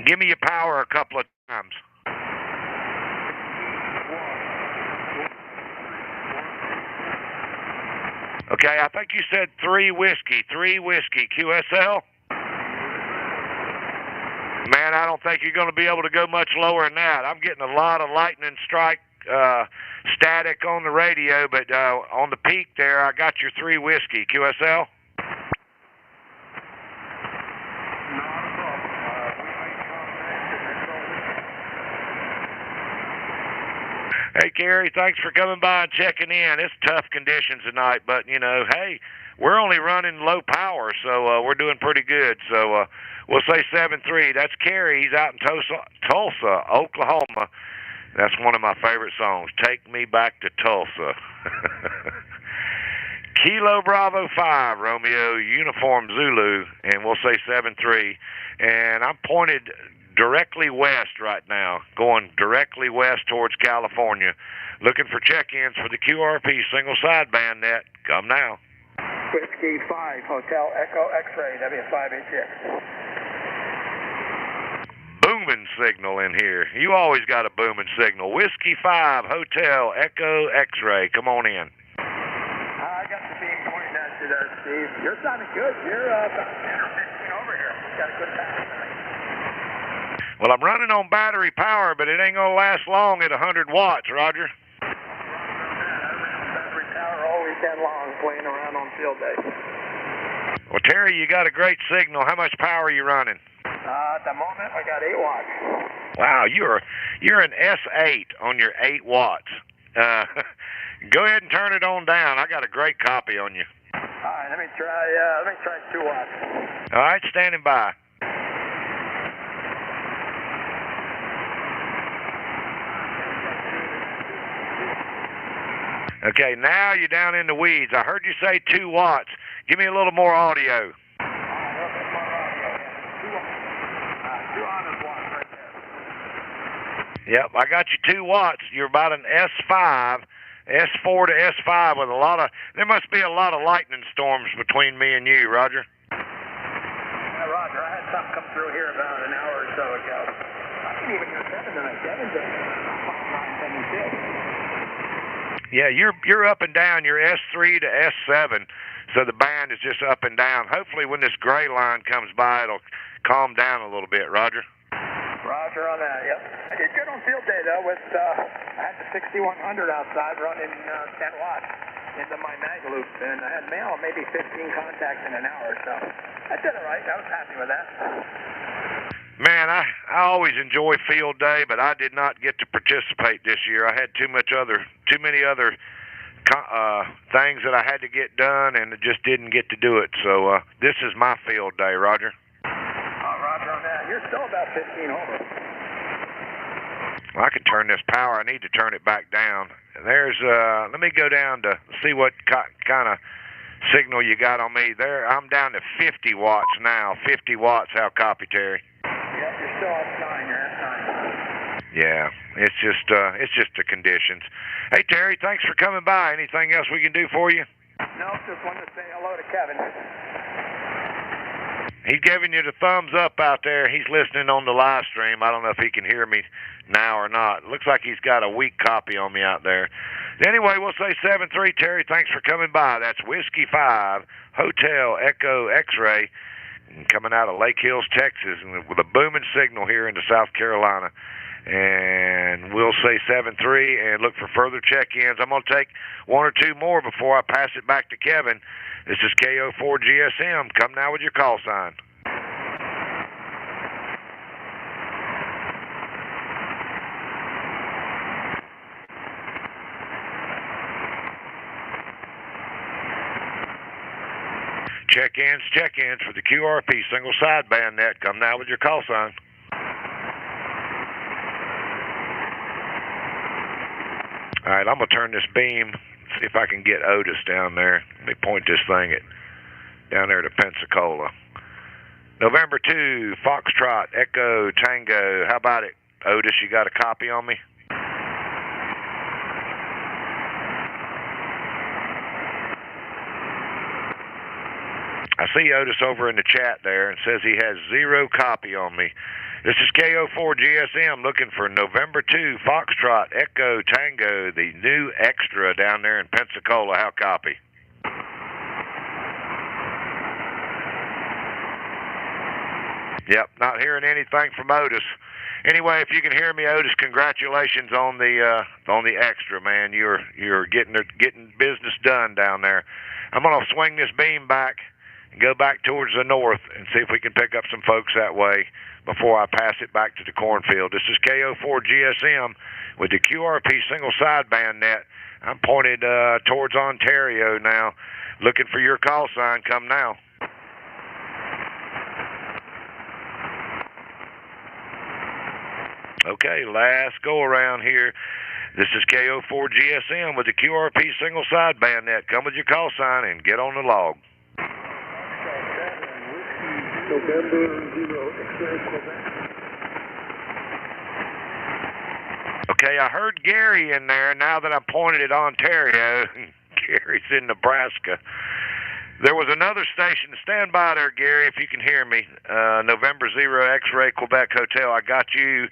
B: Give me your power a couple of times. Okay, I think you said 3 whiskey, QSL? Man, I don't think you're going to be able to go much lower than that. I'm getting a lot of lightning strike static on the radio, but on the peak there, I got your 3 whiskey, QSL. Hey, Gary, thanks for coming by and checking in. It's tough conditions tonight, but, you know, hey, we're only running low power, so we're doing pretty good. So we'll say 7-3. That's Kerry. He's out in Tulsa, Oklahoma. That's one of my favorite songs, Take Me Back to Tulsa. Kilo Bravo 5, Romeo, Uniform Zulu, and we'll say 7-3. And I'm pointed directly west right now, going directly west towards California, looking for check-ins for the QRP single sideband net. Come now.
E: Whiskey 5, Hotel Echo X-Ray, W5HX.
B: Booming signal in here. You always got a booming signal. Whiskey 5, Hotel Echo X-Ray. Come on in.
E: I got the beam pointing at you there, Steve. You're sounding good. You're about 10 or 15 over here. You got a good pass tonight.
B: Well, I'm running on battery power, but it ain't going to last long at 100 watts, Roger.
E: Battery power all weekend long, playing around on field day.
B: Well, Terry, you got a great signal. How much power are you running?
E: At the moment, I got 8 watts.
B: Wow, you're an S8 on your 8 watts. Go ahead and turn it on down. I got a great copy on you.
E: All right, let me try 2 watts.
B: All right, standing by. Okay, now you're down in the weeds. I heard you say 2 watts. Give me a little more audio.
E: 200 watts right there.
B: Yep, I got you 2 watts. You're about an S5, S4 to S5 with there must be a lot of lightning storms between me and you, Roger.
E: Yeah, Roger, I had something come through here about an hour or so ago. I can even hear 7 tonight. 7 to 5, 9, 7, 6.
B: Yeah, you're up and down. You're S3 to S7, so the band is just up and down. Hopefully when this gray line comes by, it'll calm down a little bit, Roger.
E: Roger on that, yep. I did good on field day, though, with, I had the 6100 outside running 10 watts into my mag loop, and I had maybe 15 contacts in an hour, so I did all right. I was happy with that.
B: Man, I always enjoy field day, but I did not get to participate this year. I had too many other things that I had to get done, and just didn't get to do it. So this is my field day, Roger.
E: Roger on that. You're still about 15 over.
B: Well, I can turn this power. I need to turn it back down. There's let me go down to see what kind of signal you got on me there. I'm down to 50 watts now. 50 watts. How copy, Terry?
E: Yeah, you're still S9. You're S9.
B: Yeah, it's just the conditions. Hey, Terry, thanks for coming by. Anything else we can do for you?
E: No, just wanted to say hello to Kevin.
B: He's giving you the thumbs up out there. He's listening on the live stream. I don't know if he can hear me now or not. Looks like he's got a weak copy on me out there. Anyway, we'll say 7-3, Terry. Thanks for coming by. That's Whiskey 5, Hotel Echo X-Ray, coming out of Lake Hills, Texas, with a booming signal here into South Carolina. And we'll say 7-3 and look for further check-ins. I'm going to take one or two more before I pass it back to Kevin. This is KO4 GSM. Come now with your call sign. Check-ins for the QRP single sideband net. Come now with your call sign. All right, I'm going to turn this beam, see if I can get Otis down there. Let me point this thing down there to Pensacola. November 2, Foxtrot, Echo, Tango. How about it, Otis? You got a copy on me? I see Otis over in the chat there and says he has 0 copy on me. This is KO4 GSM looking for November 2, Foxtrot, Echo, Tango, the new extra down there in Pensacola. How copy? Yep, not hearing anything from Otis. Anyway, if you can hear me, Otis, congratulations on the extra, man. You're getting business done down there. I'm gonna swing this beam back and go back towards the north and see if we can pick up some folks that way before I pass it back to the cornfield. This is KO4 GSM with the QRP single sideband net. I'm pointed towards Ontario now, looking for your call sign. Come now. Okay, last go around here. This is KO4 GSM with the QRP single sideband net. Come with your call sign and get on the log. Okay, I heard Gary in there now that I pointed at Ontario. Gary's in Nebraska. There was another station. Stand by there, Gary, if you can hear me. November 0 X-Ray Quebec Hotel. I got you.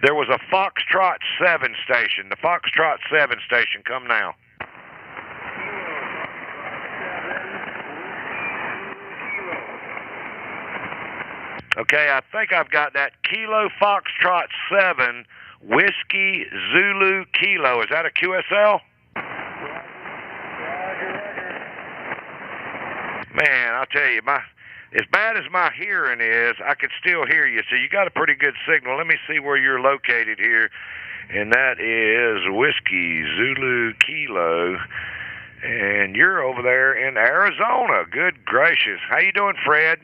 B: There was a Foxtrot 7 station. The Foxtrot 7 station. Come now. Okay, I think I've got that. Kilo Foxtrot 7, Whiskey Zulu Kilo. Is that a QSL? Man, I'll tell you, as bad as my hearing is, I can still hear you. So you got a pretty good signal. Let me see where you're located here. And that is Whiskey Zulu Kilo. And you're over there in Arizona. Good gracious. How you doing, Fred?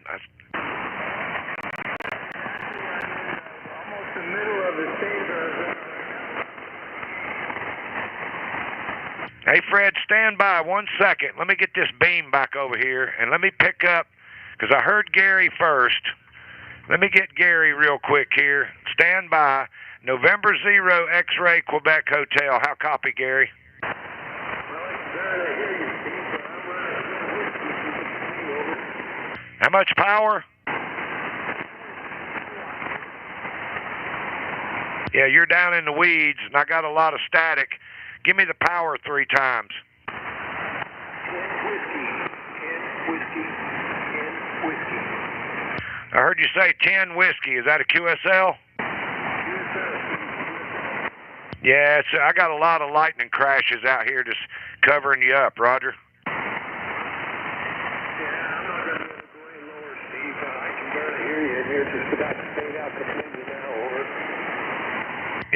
B: Hey, Fred, stand by 1 second. Let me get this beam back over here, and let me pick up, because I heard Gary first. Let me get Gary real quick here. Stand by. November 0 X-Ray Quebec Hotel. How copy, Gary? How much power? Yeah, you're down in the weeds, and I got a lot of static. Give me the power 3 times.
E: 10 whiskey.
B: I heard you say 10 whiskey. Is that a QSL? Yeah, I got a lot of lightning crashes out here just covering you up, Roger.
E: Yeah, I'm not going to go any lower, Steve. I can barely hear you in here. Just about to fade out completely now, over.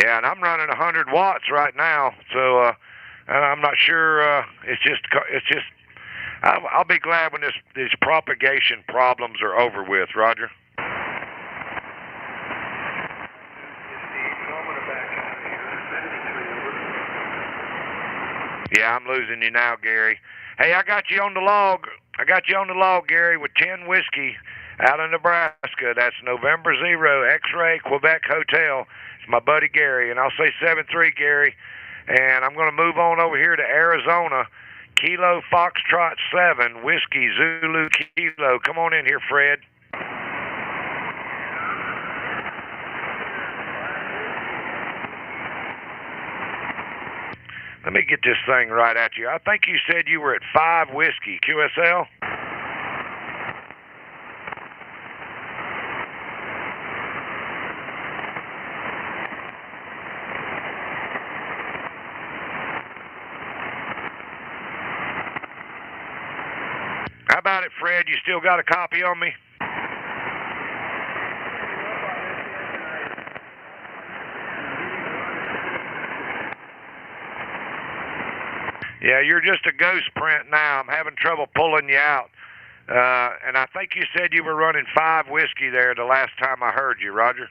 B: Yeah, and I'm running 100 watts right now, so I'm not sure. It's just. I'll be glad when these propagation problems are over with, Roger. Yeah, I'm losing you now, Gary. Hey, I got you on the log. Gary, with 10 whiskey out of Nebraska. That's November 0 X-Ray Quebec Hotel. It's my buddy Gary, and I'll say 7-3, Gary. And I'm going to move on over here to Arizona. Kilo Foxtrot 7, Whiskey Zulu Kilo. Come on in here, Fred. Let me get this thing right at you. I think you said you were at 5 Whiskey, QSL? How about it, Fred? You still got a copy on me? Yeah, you're just a ghost print now. I'm having trouble pulling you out. And I think you said you were running 5 Whiskey there the last time I heard you, Roger.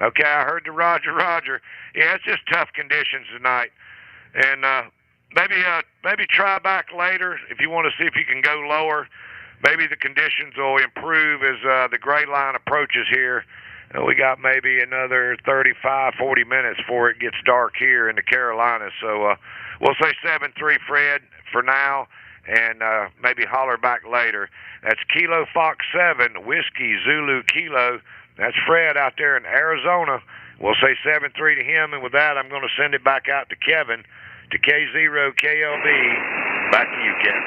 B: Okay, I heard the Roger. Yeah, it's just tough conditions tonight. And maybe try back later if you want to see if you can go lower. Maybe the conditions will improve as the gray line approaches here. We got maybe another 35, 40 minutes before it gets dark here in the Carolinas. So we'll say 7-3, Fred, for now, and maybe holler back later. That's Kilo Fox 7, Whiskey Zulu Kilo. That's Fred out there in Arizona. We'll say 7-3 to him, and with that, I'm going to send it back out to Kevin, to K0KLB. Back to you, Kevin.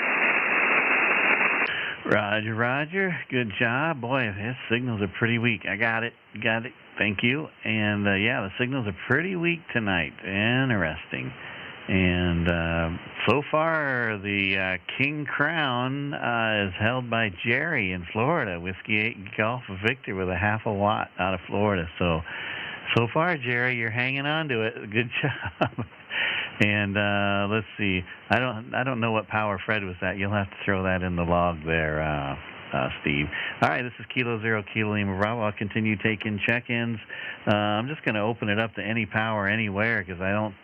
A: Roger. Good job. Boy, his signals are pretty weak. I got it. Thank you. And, yeah, the signals are pretty weak tonight. Interesting. And so far, the King Crown is held by Jerry in Florida. Whiskey 8 Golf Victor with a half a watt out of Florida. So far, Jerry, you're hanging on to it. Good job. And let's see. I don't know what power Fred was at. You'll have to throw that in the log there, Steve. All right, this is Kilo 0 Kilo Lima Bravo. I'll continue taking check-ins. I'm just going to open it up to any power anywhere because I don't.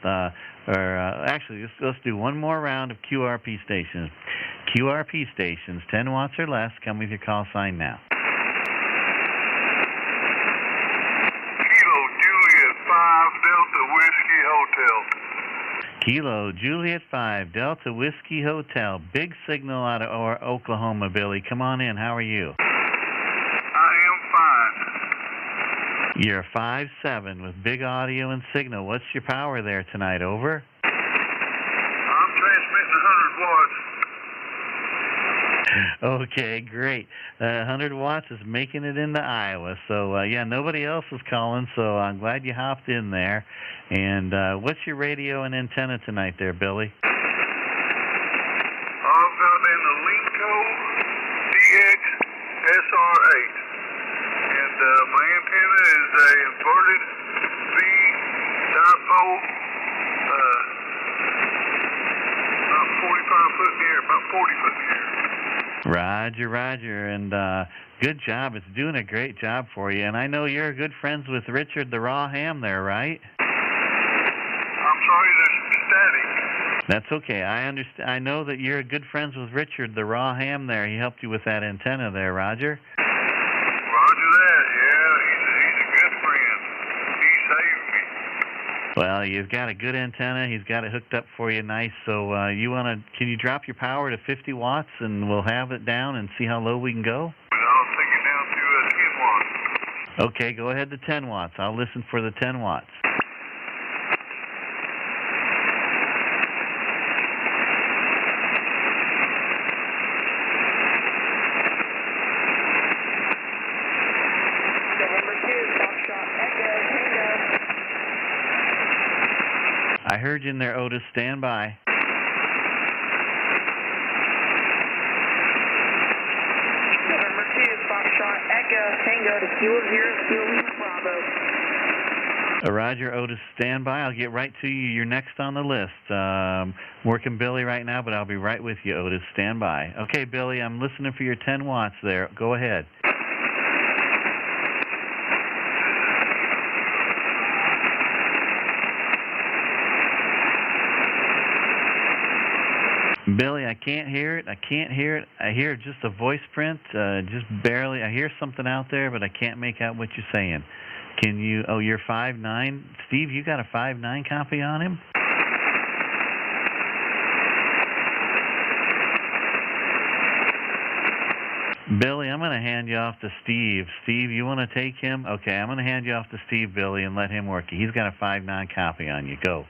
A: Actually, let's do one more round of QRP stations. QRP stations, 10 watts or less. Come with your call sign now.
F: Kilo Juliet 5 Delta Whiskey Hotel.
A: Kilo Juliet 5 Delta Whiskey Hotel. Big signal out of Oklahoma, Billy. Come on in. How are you?
F: I am fine.
A: You're 5'7" with big audio and signal. What's your power there tonight? Over?
F: I'm transmitting 100 watts.
A: Okay, great. 100 watts is making it into Iowa. So, yeah, nobody else is calling, so I'm glad you hopped in there. And what's your radio and antenna tonight there, Billy?
F: I've got in the Linko DX SR8. And my antenna is a inverted V dipole, about 45 foot in the air, about 40 foot in the air.
A: Roger. And good job. It's doing a great job for you. And I know you're good friends with Richard the Raw Ham there, right?
F: I'm sorry, there's static.
A: That's okay. I understand. I know that you're good friends with Richard the Raw Ham there. He helped you with that antenna there, Roger.
F: Roger that, yeah. He's a good friend. He saved me.
A: Well, you've got a good antenna. He's got it hooked up for you nice. So can you drop your power to 50 watts and we'll have it down and see how low we can go?
F: I'll take it down to 10 watts.
A: Okay, go ahead to 10 watts. I'll listen for the 10 watts. I heard you in there, Otis. Stand by.
G: November 2, Foxtrot Echo, Tango to Kilo 0 Kilo Bravo.
A: Roger, Otis, stand by. I'll get right to you. You're next on the list. Working Billy right now, but I'll be right with you, Otis. Stand by. Okay, Billy, I'm listening for your 10 watts there. Go ahead. Billy, I can't hear it. I hear just a voice print, just barely. I hear something out there, but I can't make out what you're saying. Can you? Oh, you're 5'9". Steve, you got a 5'9" copy on him? Billy, I'm going to hand you off to Steve. Steve, you want to take him? Okay, I'm going to hand you off to Steve, Billy, and let him work you. He's got a 5-9 copy on you. Go.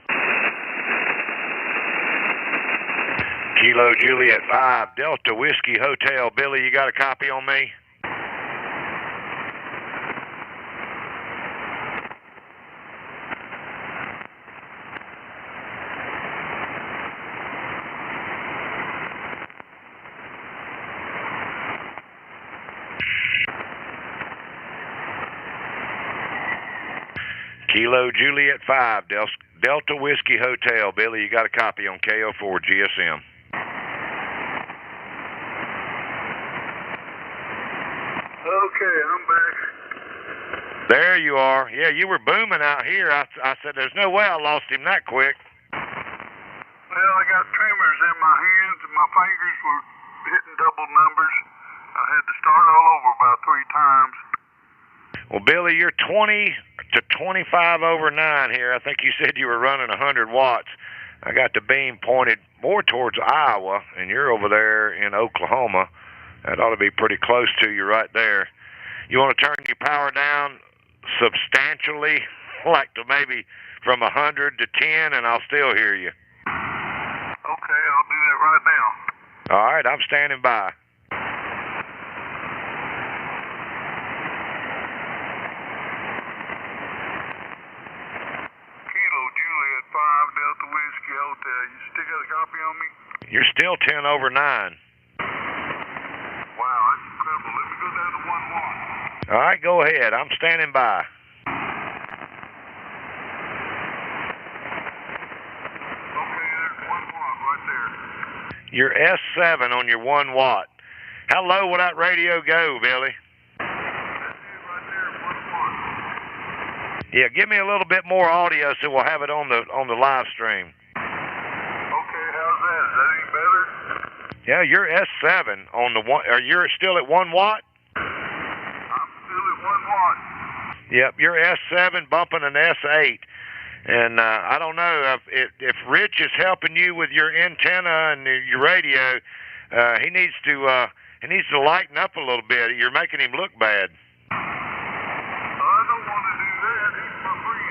B: Kilo Juliet 5, Delta Whiskey Hotel. Billy, you got a copy on me? Kilo Juliet 5, Delta Whiskey Hotel. Billy, you got a copy on KO4 GSM.
F: Okay, I'm back.
B: There you are. Yeah, you were booming out here. I said, there's no way I lost him that quick.
F: Well, I got tremors in my hands and my fingers were hitting double numbers. I had to start all over about 3 times.
B: Well, Billy, you're 20 to 25 over 9 here. I think you said you were running 100 watts. I got the beam pointed more towards Iowa, and you're over there in Oklahoma. That ought to be pretty close to you right there. You want to turn your power down substantially, like to maybe from 100 to 10, and I'll still hear you.
F: Okay, I'll do that right now.
B: All right, I'm standing by.
F: Kilo Juliet 5, Delta Whiskey Hotel. You still got a copy on me?
B: You're still 10 over 9.
F: Wow, that's incredible. Let me go down to 1 watt.
B: All right, go ahead. I'm standing by.
F: Okay, there's 1 watt right there.
B: You're S7 on your 1 watt. How low will that radio go, Billy?
F: That's it right there, 1 watt.
B: Yeah, give me a little bit more audio so we'll have it on the live stream.
F: Okay, how's that? Is that any better?
B: Yeah, you're S7 on the 1. Are you still at 1 watt?
F: I'm still at 1 watt.
B: Yep, you're S7 bumping an S8. And I don't know if Rich is helping you with your antenna and your radio. He needs to lighten up a little bit. You're making him look bad.
F: I don't want to do that. He's my friend.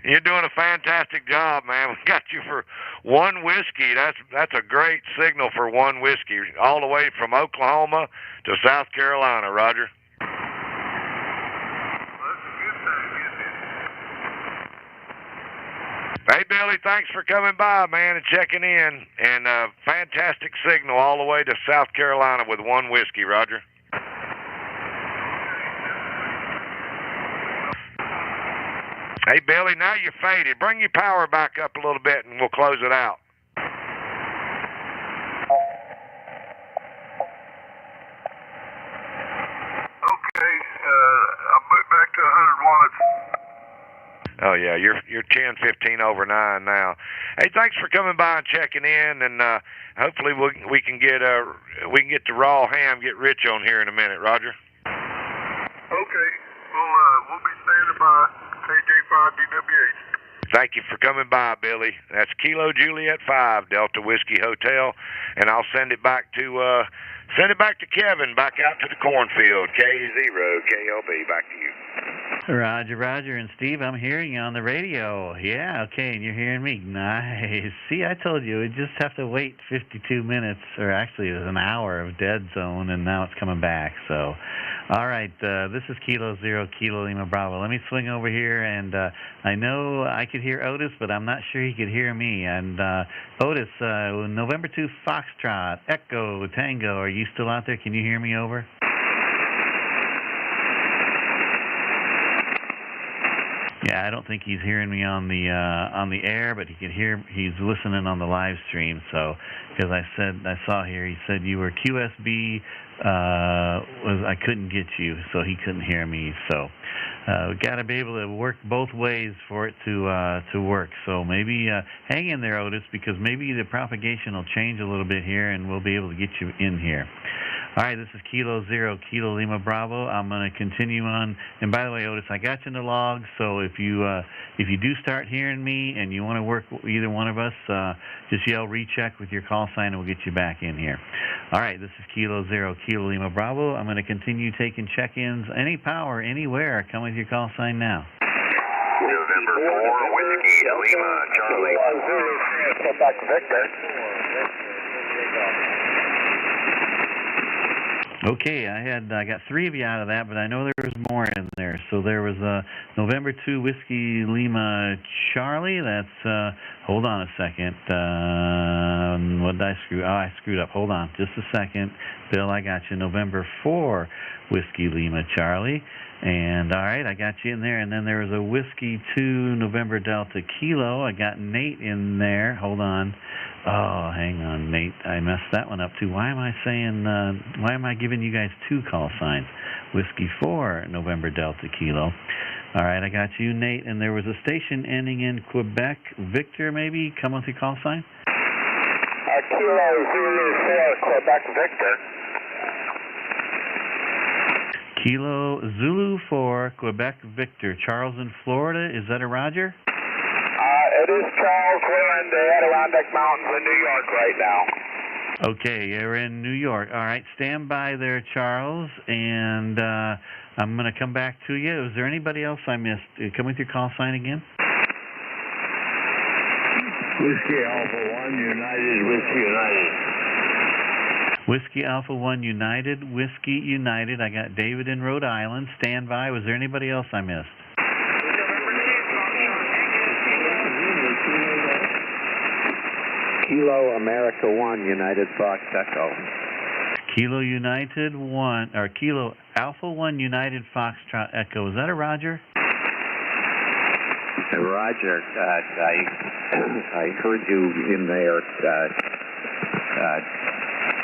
B: You're doing a fantastic job, man. We got you for 1 whiskey. That's a great signal for 1 whiskey, all the way from Oklahoma to South Carolina, Roger. Hey, Billy, thanks for coming by, man, and checking in. And fantastic signal all the way to South Carolina with 1 whiskey, Roger. Hey, Billy, now you're faded. Bring your power back up a little bit, and we'll close it out.
F: Okay, I'll put it back to 100 watts.
B: Oh yeah, you're 10, 15 over 9 now. Hey, thanks for coming by and checking in, and hopefully we can get the raw ham, get Rich on here in a minute, Roger.
F: Okay, we'll be standing by. KJ5DWH.
B: Thank you for coming by, Billy. That's Kilo Juliet 5, Delta Whiskey Hotel, and I'll send it back to Kevin, back out to the cornfield. K0 KLB, back to you.
A: Roger, and Steve, I'm hearing you on the radio. Yeah, okay, and you're hearing me. Nice. See, I told you, we'd just have to wait 52 minutes, or actually it was an hour of dead zone, and now it's coming back. So, all right, this is Kilo 0, Kilo Lima Bravo. Let me swing over here, and I know I could hear Otis, but I'm not sure he could hear me. And Otis, November 2 Foxtrot, Echo, Tango, are you still out there? Can you hear me over? Yeah, I don't think he's hearing me on the air, but he can hear. He's listening on the live stream. So, because I saw here, he said you were QSB. I couldn't get you, so he couldn't hear me. So, we got to be able to work both ways for it to work. So maybe hang in there, Otis, because maybe the propagation will change a little bit here, and we'll be able to get you in here. All right, this is Kilo Zero, Kilo Lima Bravo. I'm going to continue on. And by the way, Otis, I got you in the log, so if you do start hearing me and you want to work with either one of us, just yell recheck with your call sign and we'll get you back in here. All right, this is Kilo Zero, Kilo Lima Bravo. I'm going to continue taking check-ins. Any power, anywhere. Come with your call sign now.
B: November 4, Whiskey Lima, Charlie. Back to Victor.
A: Okay, I got 3 of you out of that, but I know there was more in there. So there was November 2 Whiskey Lima Charlie. That's hold on a second. What did I screw? Oh, I screwed up. Hold on, just a second. Bill, I got you. November 4 Whiskey Lima Charlie. And all right, I got you in there. And then there was a Whiskey 2 November Delta Kilo. I got Nate in there. Hold on. Oh, hang on, Nate. I messed that one up too. Why am I giving you guys 2 call signs? Whiskey 4 November Delta Kilo. All right, I got you, Nate. And there was a station ending in Quebec. Victor, maybe? Come with your call sign.
B: Kilo Zulu 4, Quebec Victor.
A: Kilo Zulu 4, Quebec Victor. Charles in Florida. Is that a Roger?
B: It is Charles. We're in the Adirondack Mountains in New York right now.
A: Okay, you're in New York. All right, stand by there, Charles, and I'm going to come back to you. Is there anybody else I missed? Come with your call sign again.
C: Whiskey Alpha 1 United, Whiskey United.
A: Whiskey Alpha 1 United, Whiskey United. I got David in Rhode Island. Stand by. Was there anybody else I missed?
E: Kilo America 1 United Fox Echo.
A: Kilo United 1, or Kilo Alpha 1 United Foxtrot Echo. Is that a Roger?
E: Roger, I heard you in there.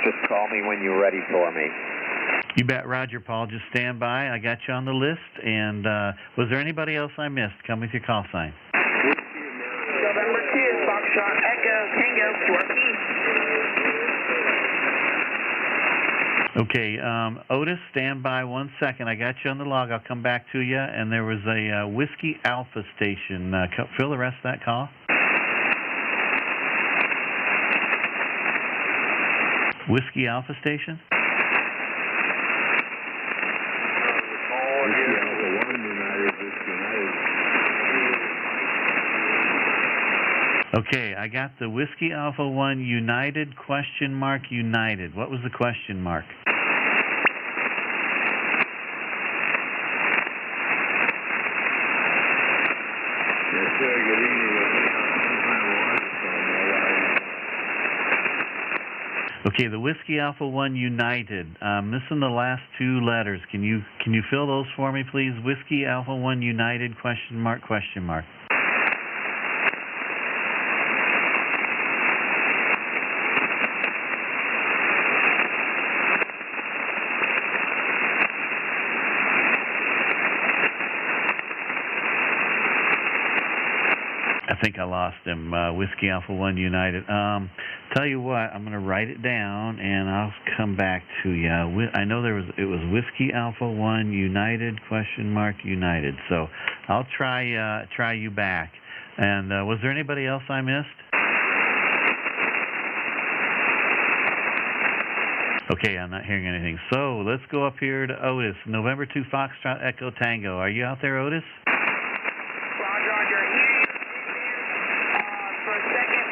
E: Just call me when you're ready for me.
A: You bet, Roger, Paul. Just stand by. I got you on the list. And was there anybody else I missed? Come with your call sign.
G: November 2, Foxtrot Echo Tango QRP.
A: Okay, Otis, stand by 1 second. I got you on the log. I'll come back to you. And there was a Whiskey Alpha station. Fill the rest of that call. Whiskey Alpha station?
C: Whiskey Alpha 1 United, Whiskey United.
A: Okay, I got the Whiskey Alpha 1 United United. What was the question mark?
C: Yes, sir. Good evening.
A: Okay, the Whiskey Alpha 1 United. Missing the last 2 letters. Can you fill those for me, please? Whiskey Alpha 1 United ? I think I lost him. Whiskey Alpha 1 United. Tell you what, I'm going to write it down and I'll come back to you. I know it was Whiskey Alpha 1 United ? United. So I'll try you back. And was there anybody else I missed? Okay, I'm not hearing anything. So let's go up here to Otis. November 2 Foxtrot Echo Tango. Are you out there, Otis?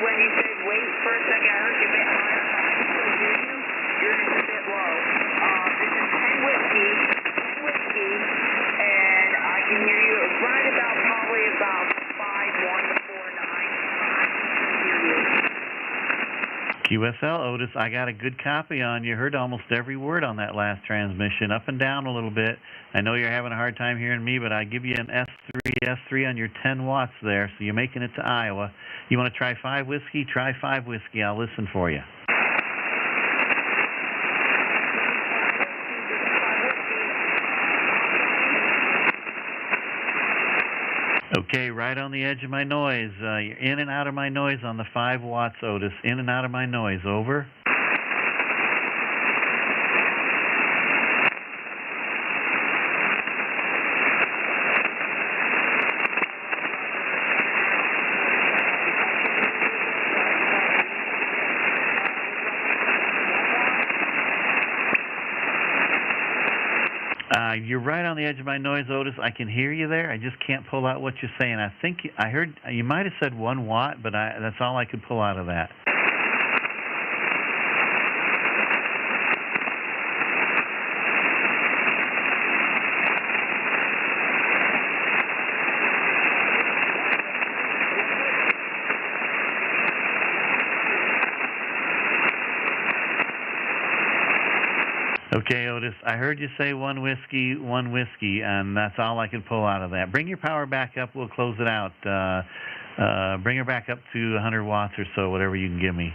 G: When you said wait for a second, I heard you a bit higher. I can still hear you. Yours is a bit low. This is 10 whiskey, and I can hear you right about probably about 5149. I can still hear you.
A: QSL, Otis, I got a good copy on you. Heard almost every word on that last transmission, up and down a little bit. I know you're having a hard time hearing me, but I give you an S3 on your 10 watts there, so you're making it to Iowa. You want to try 5 whiskey? Try 5 whiskey. I'll listen for you. Okay, right on the edge of my noise. You're in and out of my noise on the 5 watts, Otis. In and out of my noise. Over. You're right on the edge of my noise, Otis. I can hear you there. I just can't pull out what you're saying. I think I heard you might have said 1 watt, but that's all I could pull out of that. Okay, Otis, I heard you say 1 whiskey, and that's all I could pull out of that. Bring your power back up. We'll close it out. Bring her back up to 100 watts or so, whatever you can give me.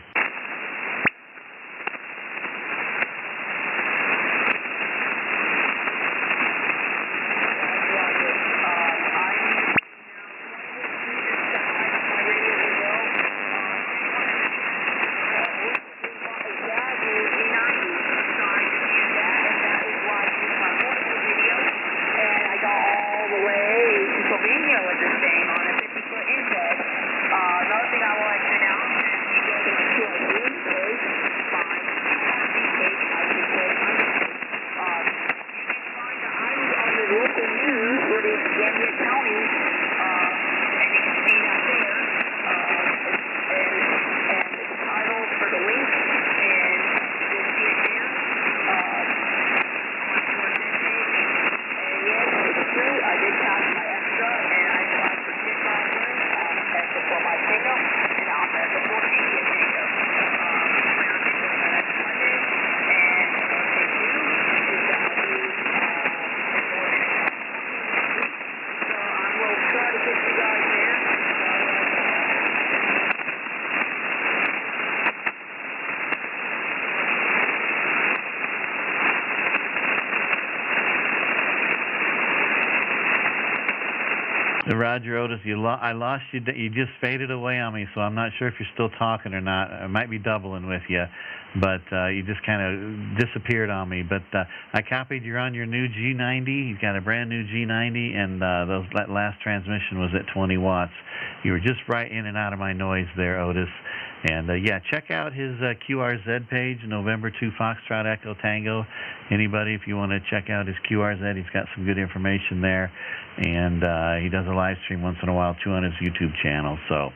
A: Roger, Otis, I lost you. You just faded away on me, so I'm not sure if you're still talking or not. I might be doubling with you, but you just kind of disappeared on me. But I copied you're on your new G90. He's got a brand new G90, and that last transmission was at 20 watts. You were just right in and out of my noise there, Otis. And, yeah, check out his QRZ page, November 2 Foxtrot Echo Tango. Anybody, if you want to check out his QRZ, he's got some good information there. And he does a live stream once in a while, too, on his YouTube channel. So,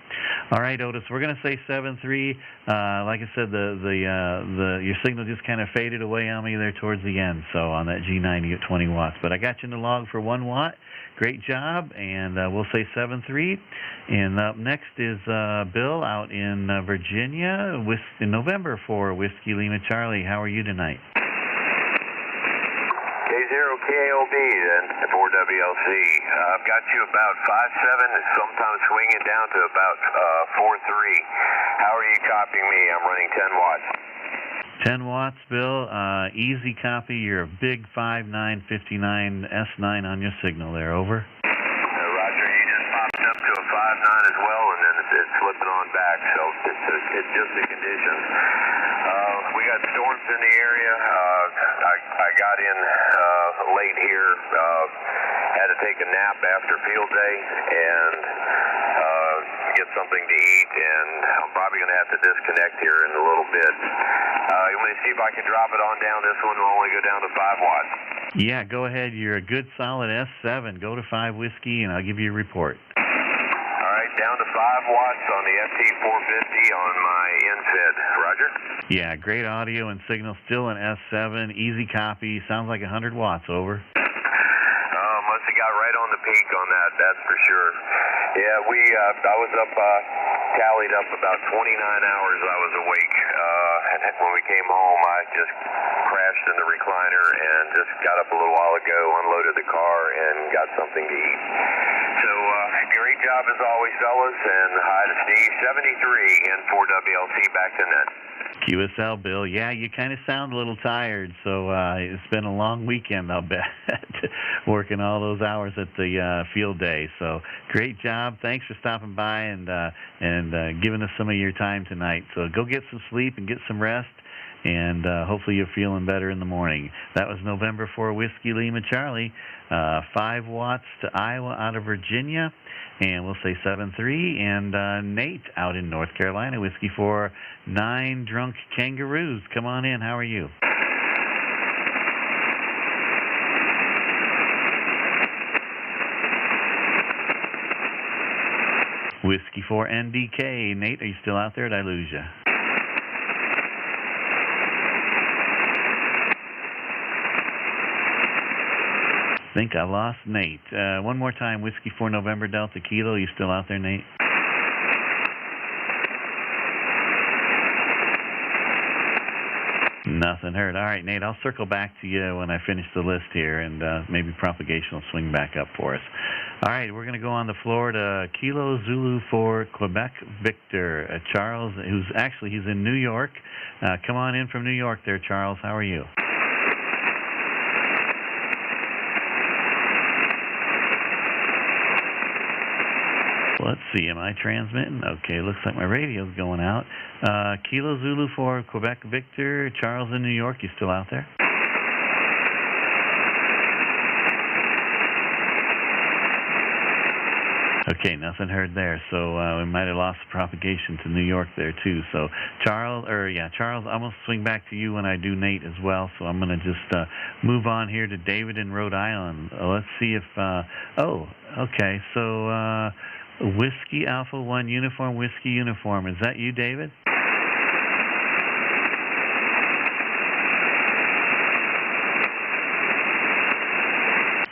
A: all right, Otis, we're going to say 7-3. Like I said, your signal just kind of faded away on me there towards the end, so on that G90 at 20 watts. But I got you in the log for 1 watt. Great job, and we'll say 7-3. And up next is Bill out in Virginia in November for Whiskey Lima Charlie. How are you tonight?
H: K0KOB then for WLC. I've got you about 5.7, sometimes swinging down to about 4.3. How are you copying me? I'm running 10 watts.
A: 10 watts, Bill. Easy copy. You're a big 5.9 59 S9 on your signal there. Over.
H: Roger. You just popped up to a 5.9 as well, and then it's slipping on back. So it's just the conditions. We got storms in the area. I got in late here. Had to take a nap after field day and get something to eat, and I'm probably going to have to disconnect here in a little bit. You want me to see if I can drop it on down? This one will only go down to 5 watts.
A: Yeah, go ahead. You're a good solid S7. Go to 5 whiskey, and I'll give you a report.
H: All right, down to 5 watts on the FT450 on my infed. Roger?
A: Yeah, great audio and signal. Still an S7. Easy copy. Sounds like 100 watts. Over.
H: Must have got right on the peak on that, that's for sure. Yeah, I was up, tallied up about 29 hours I was awake. And when we came home, I just crashed in the recliner and just got up a little while ago, unloaded the car, and got something to eat. So, great job as always, fellas, and hi to Steve. 73 and 4WLC back to net.
A: QSL, Bill. Yeah, you kind of sound a little tired, so it's been a long weekend, I'll bet, working all those hours at the field day. So great job. Thanks for stopping by and giving us some of your time tonight. So go get some sleep and get some rest, and hopefully you're feeling better in the morning. That was November 4 Whiskey Lima Charlie, 5 watts to Iowa out of Virginia, and we'll say 7-3. And Nate out in North Carolina, Whiskey 4 9 Drunk Kangaroos. Come on in. How are you? Whiskey 4 NDK. Nate, are you still out there? Did I lose you? I think I lost Nate. One more time, Whiskey 4 November Delta Kilo. You still out there, Nate? Nothing heard. All right, Nate, I'll circle back to you when I finish the list here, and maybe propagation will swing back up for us. All right, we're going to go on the floor to Kilo Zulu for Quebec Victor. Charles, he's in New York. Come on in from New York there, Charles. How are you? Let's see, am I transmitting? Okay, looks like my radio's going out. Kilo Zulu for Quebec Victor. Charles in New York, you still out there? Okay, nothing heard there. So we might have lost propagation to New York there too. So Charles, I'm gonna swing back to you when I do Nate as well. So I'm gonna just move on here to David in Rhode Island. Let's see if. Okay. So Whiskey Alpha 1 Uniform Whiskey Uniform. Is that you, David?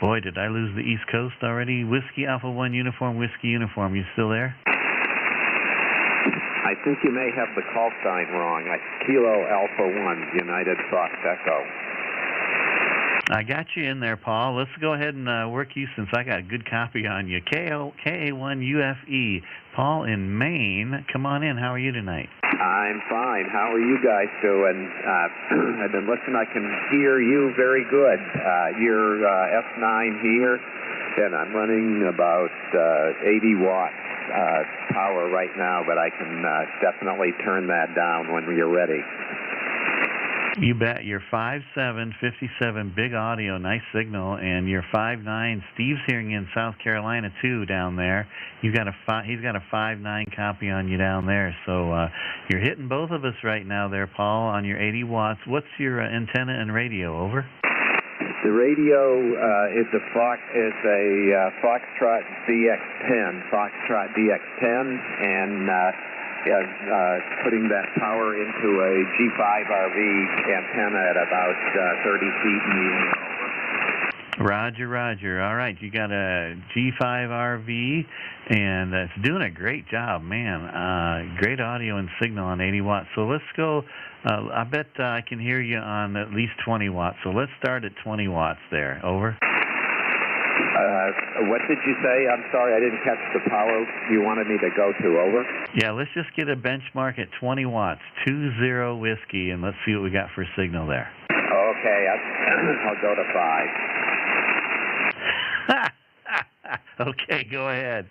A: Boy, did I lose the East Coast already. Whiskey Alpha 1 Uniform Whiskey Uniform. You still there?
I: I think you may have the call sign wrong. Kilo Alpha 1 United Fox Echo.
A: I got you in there, Paul. Let's go ahead and work you since I got a good copy on you. KA1UFE. Paul in Maine. Come on in. How are you tonight?
I: I'm fine. How are you guys doing? I've been listening. I can hear you very good. You're F9 here, and I'm running about 80 watts power right now, but I can definitely turn that down when you're ready.
A: You bet. You're 5'7", 57, big audio, nice signal, and you're 5'9". Steve's hearing you in South Carolina too down there. He's got a 5'9" copy on you down there. So you're hitting both of us right now there, Paul, on your 80 watts. What's your antenna and radio? Over.
I: The radio is a Foxtrot DX10, and putting that power into a G5RV antenna at about 30 feet in the air.
A: Roger, roger. All right, you got a G5RV, and it's doing a great job, man. Great audio and signal on 80 watts. So let's go. I bet I can hear you on at least 20 watts. So let's start at 20 watts there. Over.
I: What did you say? I'm sorry, I didn't catch the power you wanted me to go to. Over.
A: Yeah, let's just get a benchmark at 20 watts, 20 whiskey, and let's see what we got for signal there.
I: Okay, I'll go to 5.
A: Okay, go ahead.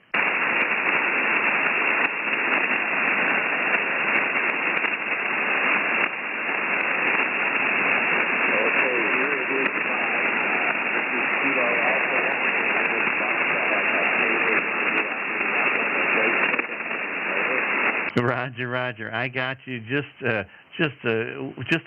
A: Roger, roger. I got you just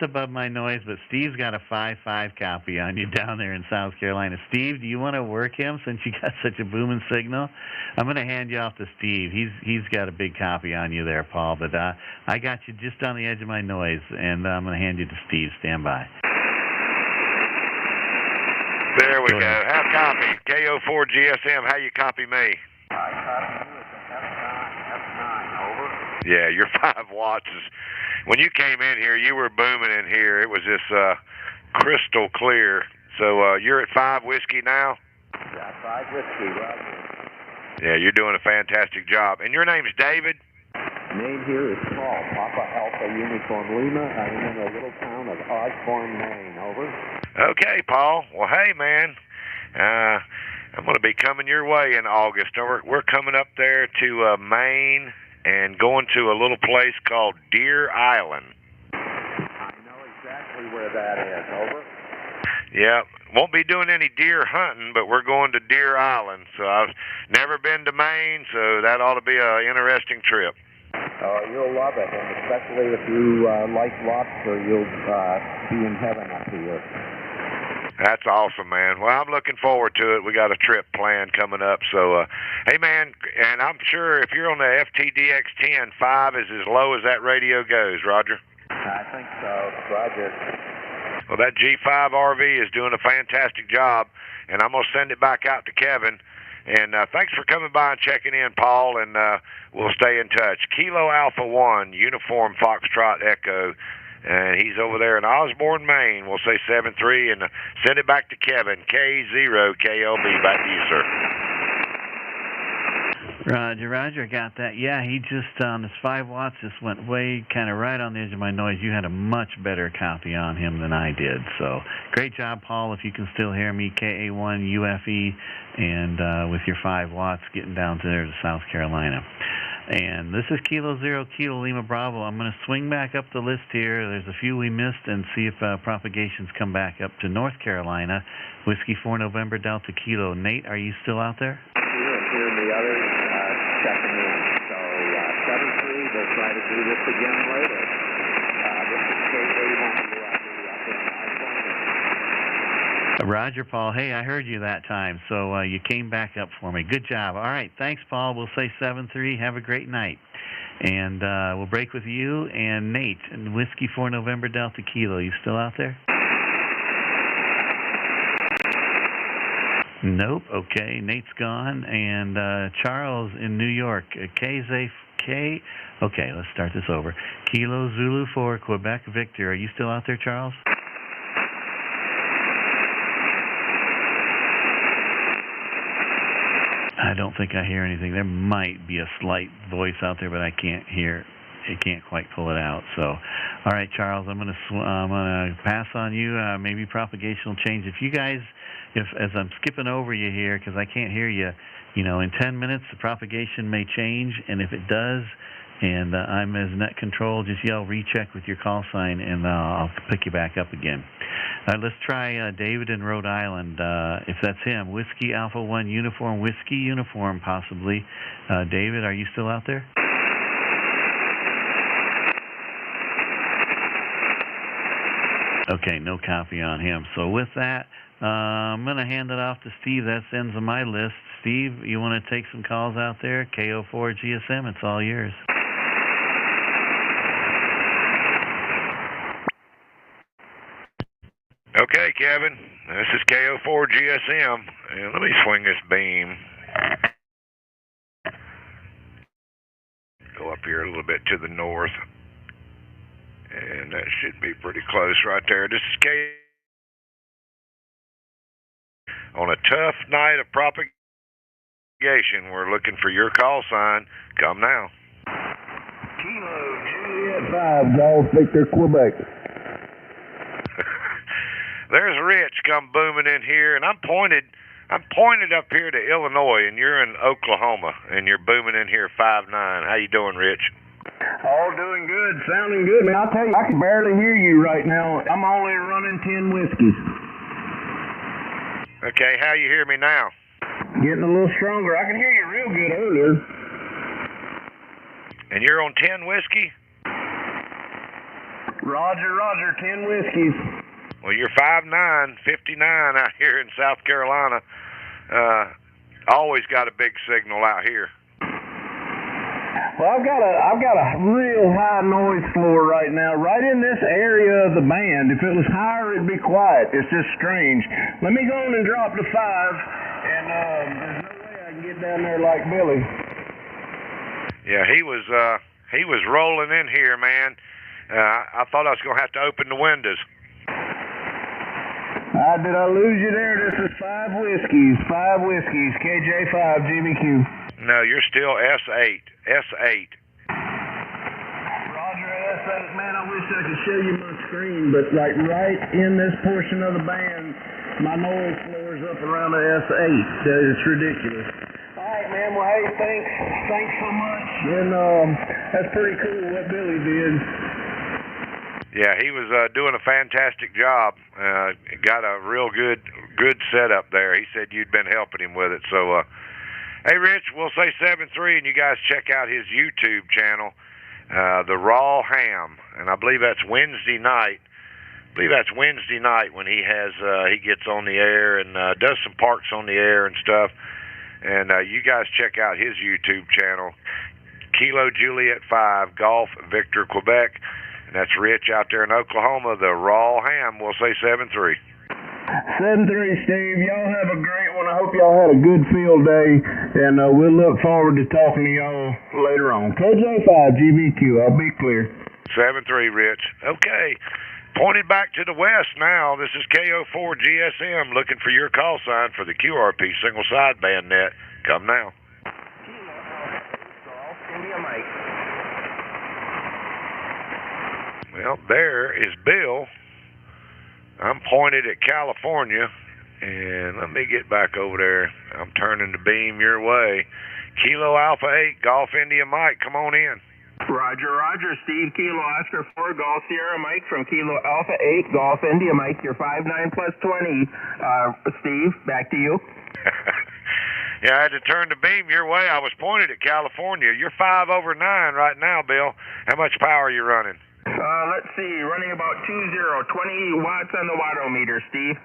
A: above my noise, but Steve's got a 5.5 copy on you down there in South Carolina. Steve, do you want to work him since you got such a booming signal? I'm going to hand you off to Steve. He's got a big copy on you there, Paul, but I got you just on the edge of my noise, and I'm going to hand you to Steve. Stand by.
B: There we go. How copy? KO4 GSM, how you copy me?
I: I copy you at F9, over.
B: Yeah, your 5 watts is... When you came in here, you were booming in here. It was just crystal clear. So you're at 5 whiskey now?
I: Yeah, 5 whiskey, right.
B: Yeah, you're doing a fantastic job. And your name's David?
I: Name here is Paul, Papa Alpha Uniform Lima. I'm in the little town of Osborne, Maine. Over.
B: Okay, Paul. Well, hey, man. I'm going to be coming your way in August. We're coming up there to Maine and going to a little place called Deer Island.
I: I know exactly where that is. Over.
B: Yeah, won't be doing any deer hunting, but we're going to Deer Island. So I've never been to Maine, so that ought to be an interesting trip.
I: Oh, you'll love it, and especially if you like lobster, you'll be in heaven up here.
B: That's awesome, man. Well, I'm looking forward to it. We got a trip planned coming up. So, hey, man, and I'm sure if you're on the FTDX10, 5 is as low as that radio goes, Roger?
I: I think so, Roger.
B: Well, that G5 RV is doing a fantastic job, and I'm going to send it back out to Kevin. And thanks for coming by and checking in, Paul, and we'll stay in touch. Kilo Alpha 1, Uniform Foxtrot Echo. And he's over there in Osborne, Maine. We'll say 7-3 and send it back to Kevin. K0KLB. Back to you, sir.
A: Roger, got that. Yeah, he just, his 5 watts just went way kind of right on the edge of my noise. You had a much better copy on him than I did. So great job, Paul, if you can still hear me. KA1UFE and with your 5 watts getting down to there to South Carolina. And this is Kilo 0 Kilo Lima Bravo. I'm going to swing back up the list here. There's a few we missed and see if propagations come back up to North Carolina. Whiskey 4 November Delta Kilo. Nate, are you still out there?
I: Hearing the others checking in. So 7-3, we'll try to do this again later. This is KA1
A: Roger, Paul. Hey, I heard you that time, so you came back up for me. Good job. All right, thanks, Paul. We'll say 7-3. Have a great night. And we'll break with you and Nate and Whiskey 4 November Delta Kilo. You still out there? Nope. Okay, Nate's gone. And Charles in New York. Okay, let's start this over. Kilo Zulu 4 Quebec Victor. Are you still out there, Charles? I don't think I hear anything. There might be a slight voice out there, but I can't hear. It can't quite pull it out. So, all right, Charles, I'm gonna pass on you. Maybe propagation will change. If you guys, as I'm skipping over you here because I can't hear you, in 10 minutes the propagation may change, and if it does, and I'm as net control, just yell recheck with your call sign, and I'll pick you back up again. Let's try David in Rhode Island, if that's him. Whiskey Alpha 1 Uniform, Whiskey Uniform possibly. David, are you still out there? Okay, no copy on him. So with that, I'm going to hand it off to Steve. That ends on my list. Steve, you want to take some calls out there? KO4 GSM, it's all yours.
B: Okay, Kevin. This is KO4 GSM. And let me swing this beam. Go up here a little bit to the north. And that should be pretty close right there. This is K. On a tough night of propagation, we're looking for your call sign. Come now.
D: Kilo Juliet 5, Golf Victor, Quebec.
B: There's Rich come booming in here, and I'm pointed up here to Illinois, and you're in Oklahoma, and you're booming in here 5-9. How you doing, Rich?
D: All doing good, sounding good, man. I'll tell you, I can barely hear you right now. I'm only running 10 whiskeys.
B: Okay, how you hear me now?
D: Getting a little stronger. I can hear you real good earlier.
B: And you're on 10 whiskey?
D: Roger, 10 whiskeys.
B: Well, you're 5'9", 59 out here in South Carolina. Always got a big signal out here.
D: Well, I've got a real high noise floor right now, right in this area of the band. If it was higher, it'd be quiet. It's just strange. Let me go on and drop to 5, and there's no way I can get down there like Billy.
B: Yeah, he was rolling in here, man. I thought I was gonna have to open the windows.
D: Did I lose you there? This is 5 whiskeys, KJ5, GBQ.
B: No, you're still S8.
D: Roger, S8. Man, I wish I could show you my screen, but like right in this portion of the band, my noise floor is up around the S8. It's ridiculous. All right, man. Well, hey, thanks so much. And that's pretty cool what Billy did.
B: Yeah, he was doing a fantastic job. Got a real good setup there. He said you'd been helping him with it. So, hey, Rich, we'll say 7-3, and you guys check out his YouTube channel, The Raw Ham. And I believe that's Wednesday night I believe that's Wednesday night when he gets on the air and does some parks on the air and stuff. And you guys check out his YouTube channel, Kilo Juliet 5 Golf Victor Quebec. And that's Rich out there in Oklahoma. The raw ham, we'll say 7-3.
J: 7-3, Steve. Y'all have a great one. I hope y'all had a good field day, and we'll look forward to talking to y'all later on. KJ5 GVQ, I'll be clear.
B: 7-3, Rich. Okay. Pointed back to the west now. This is KO4 GSM looking for your call sign for the QRP single sideband net. Come now. Well, there is Bill. I'm pointed at California, and let me get back over there. I'm turning the beam your way. Kilo Alpha 8, Golf India Mike, come on in.
J: Roger, Steve, Kilo Oscar 4, Golf Sierra Mike from Kilo Alpha 8, Golf India Mike, you're 5'9 plus 20. Steve, back to you.
B: Yeah, I had to turn the beam your way. I was pointed at California. You're 5 over 9 right now, Bill. How much power are you running?
J: Let's see, running about 20 watts on the wattometer, Steve.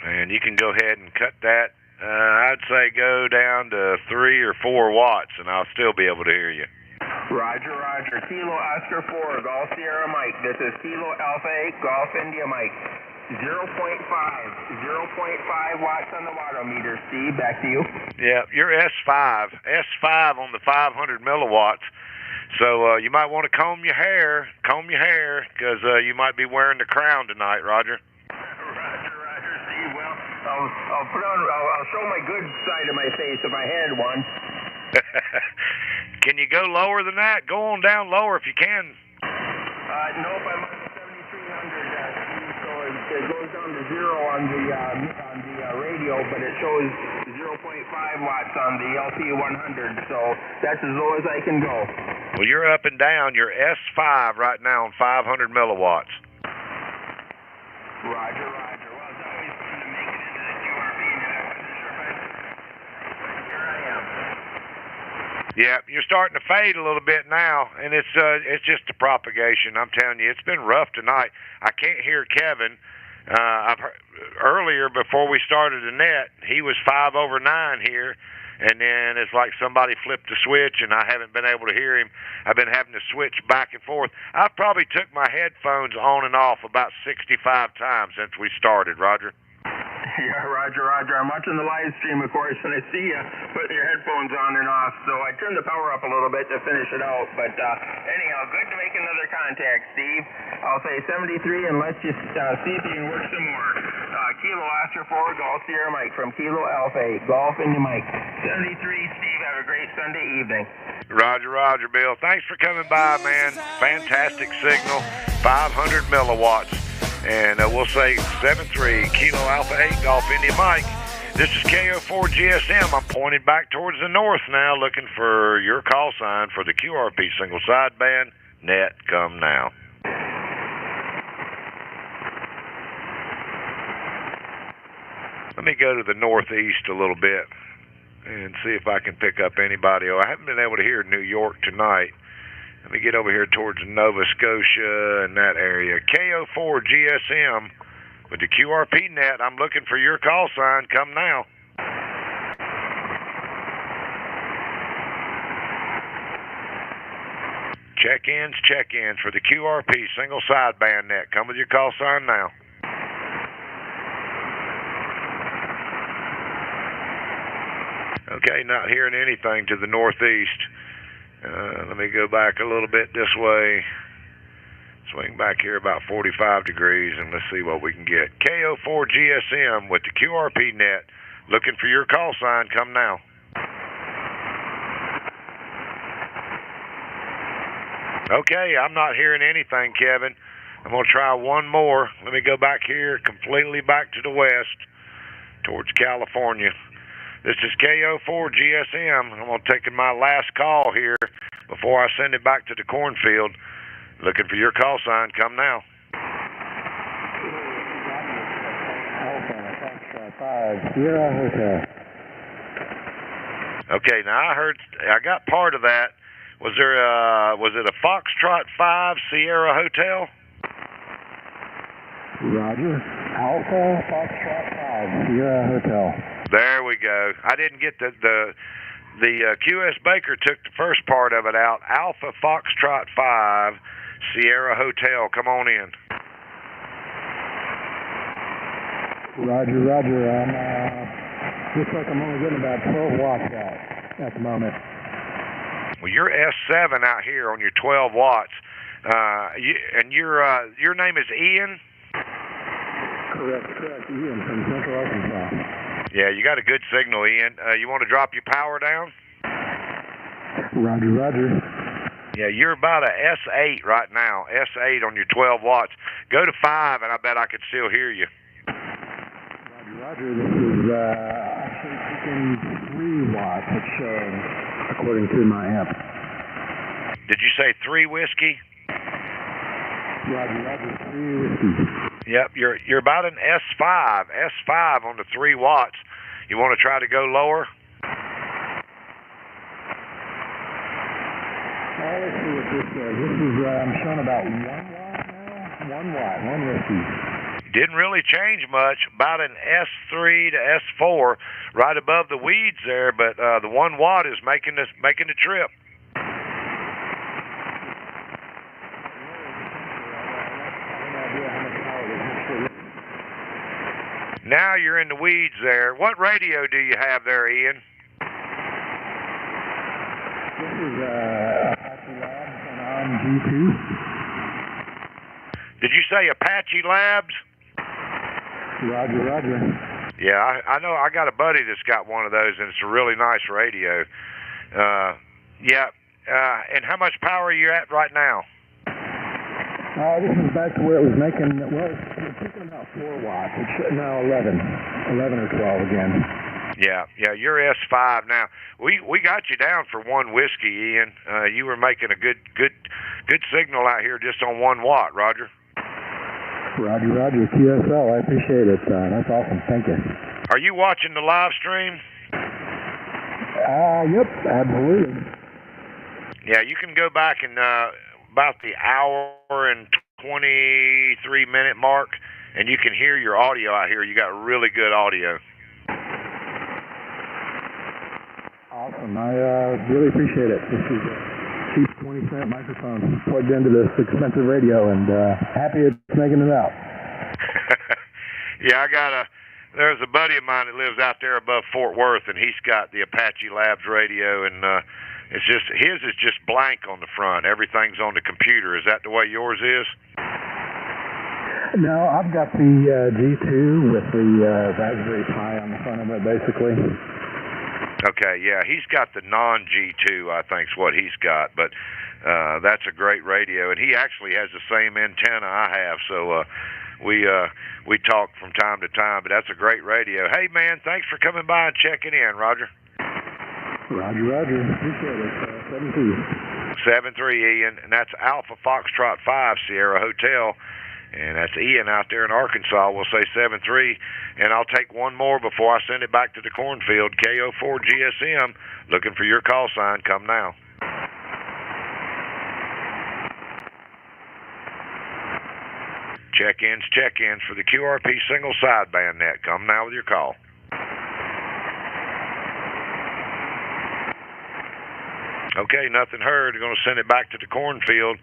B: And you can go ahead and cut that. I'd say go down to 3 or 4 watts, and I'll still be able to hear you.
J: Roger. Kilo Oscar 4, Golf Sierra Mike. This is Kilo Alpha 8, Golf India Mike. 0.5 watts on the wattometer. Steve, back to you.
B: Yeah, you're S5 on the 500 milliwatts. So you might want to comb your hair, because you might be wearing the crown tonight, Roger.
J: Roger, Steve. Well, I'll show my good side of my face if I had one.
B: Can you go lower than that? Go on down lower if you can.
J: Nope, I'm on 7,300, so it goes down to 0 on the radio, but it shows 0.5 watts on the LP100, so that's as low as I can go.
B: Well, you're up and down. You're S5 right now on 500 milliwatts.
J: Roger. Well, it's always fun to make it into the QRP net. I wasn't sure if but here I am.
B: Yeah, you're starting to fade a little bit now, and it's just the propagation. I'm telling you, it's been rough tonight. I can't hear Kevin. I've heard, earlier before we started the net, he was 5 over 9 here, and then it's like somebody flipped the switch, and I haven't been able to hear him. I've been having to switch back and forth. I've probably took my headphones on and off about 65 times since we started, Roger.
J: Yeah, Roger. I'm watching the live stream, of course, and I see you putting your headphones on and off, so I turned the power up a little bit to finish it out. But anyhow, good to make another contact, Steve. I'll say 73 and let's just see if you can work some more. Kilo Oscar 4, Golf Sierra Mike from Kilo Alpha 8, Golf into Mike. 73, Steve, have a great Sunday evening.
B: Roger, Bill. Thanks for coming by, man. Fantastic signal, 500 milliwatts. And we'll say 7-3, Kilo Alpha 8, Golf India Mike. This is KO4 GSM. I'm pointed back towards the north now, looking for your call sign for the QRP single sideband net. Come now. Let me go to the northeast a little bit and see if I can pick up anybody. I haven't been able to hear New York tonight. Let me get over here towards Nova Scotia and that area. KO4 GSM with the QRP net. I'm looking for your call sign. Come now. Check-ins for the QRP single sideband net. Come with your call sign now. Okay, not hearing anything to the northeast. Let me go back a little bit this way. Swing back here about 45 degrees, and let's see what we can get. KO4 GSM with the QRP net. Looking for your call sign. Come now. Okay, I'm not hearing anything, Kevin. I'm going to try one more. Let me go back here, completely back to the west, towards California. This is KO4 GSM. I'm going to take my last call here before I send it back to the cornfield. Looking for your call sign. Come now. Okay, now I got part of that. Was it a Foxtrot 5 Sierra Hotel?
D: Roger. Alpha Foxtrot 5, Sierra Hotel.
B: There we go. I didn't get the QS Baker took the first part of it out. Alpha Foxtrot 5, Sierra Hotel. Come on in.
D: Roger, Roger. Looks like I'm only getting about 12 watts out at the moment.
B: Well, you're S7 out here on your 12 watts. And your name is Ian?
D: Correct. Ian from Central Arkansas.
B: Yeah, you got a good signal, Ian. You want to drop your power down?
D: Roger, Roger.
B: Yeah, you're about a S8 right now. S8 on your 12 watts. Go to 5, and I bet I could still hear you.
D: Roger, Roger. This is actually taking 3 watts. It's showing, according to my amp.
B: Did you say 3 whiskey?
D: Roger, Roger. 3 whiskey.
B: Yep, you're about an S5 on the 3 watts. You want to try to go lower?
D: Let's see what this says. This is, I'm showing about 1 watt now. 1 watt, 1 whiskey.
B: Didn't really change much. About an S3 to S4, right above the weeds there. But the 1 watt is making the trip. Now you're in the weeds there. What radio do you have there, Ian?
D: This is Apache Labs, and I'm G2.
B: Did you say Apache Labs?
D: Roger, Roger.
B: Yeah, I know. I got a buddy that's got one of those, and it's a really nice radio. And how much power are you at right now?
D: This is back to where it was making, well, it's taking about 4 watts. It's now 11 or 12 again.
B: Yeah, you're S5 now. We got you down for 1 whiskey, Ian. You were making a good signal out here just on 1 watt, Roger.
D: Roger, QSL. I appreciate it. That's awesome. Thank you.
B: Are you watching the live stream?
D: Yep, absolutely.
B: Yeah, you can go back and about the hour and 23-minute mark, and you can hear your audio out here. You got really good audio.
D: Awesome. I really appreciate it. This is a cheap 20-cent microphone plugged into this expensive radio, and happy it's making it out.
B: Yeah, there's a buddy of mine that lives out there above Fort Worth, and he's got the Apache Labs radio, and his is just blank on the front. Everything's on the computer. Is that the way yours is?
D: No, I've got the G2 with the Raspberry Pi on the front of it, basically.
B: Okay, yeah, he's got the non-G2, I think's what he's got, but that's a great radio, and he actually has the same antenna I have, so we talk from time to time, but that's a great radio. Hey, man, thanks for coming by and checking in, Roger.
D: Roger. Appreciate it.
B: 7-3, Ian, and that's Alpha Foxtrot 5, Sierra Hotel. And that's Ian out there in Arkansas. We'll say 7-3. And I'll take one more before I send it back to the cornfield. KO4 GSM, looking for your call sign. Come now. Check-ins for the QRP single sideband net. Come now with your call. Okay, nothing heard. We're going to send it back to the cornfield.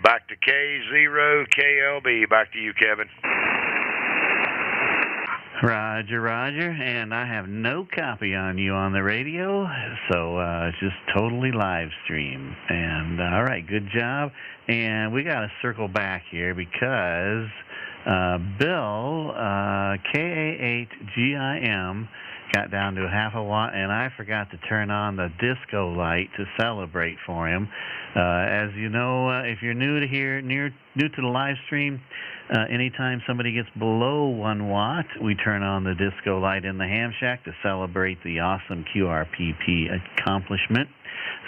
B: Back to K0KLB. Back to you, Kevin.
A: Roger, and I have no copy on you on the radio, so it's just totally live stream. And all right, good job. And we got to circle back here because Bill, KA8GIM, got down to 0.5 watt, and I forgot to turn on the disco light to celebrate for him. As you know, if you're new to the live stream, anytime somebody gets below 1 watt, we turn on the disco light in the ham shack to celebrate the awesome QRPP accomplishment.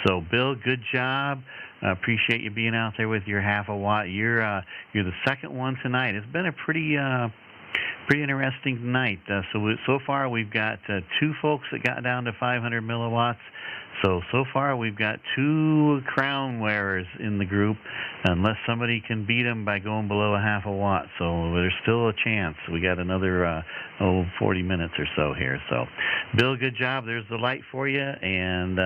A: So, Bill, good job. Appreciate you being out there with your 0.5 watt. You're the second one tonight. It's been a pretty Pretty interesting tonight. So far we've got 2 folks that got down to 500 milliwatts. So far we've got 2 crown wearers in the group, unless somebody can beat them by going below a half a watt. So there's still a chance. We got another 40 minutes or so here. So, Bill, good job. There's the light for you, and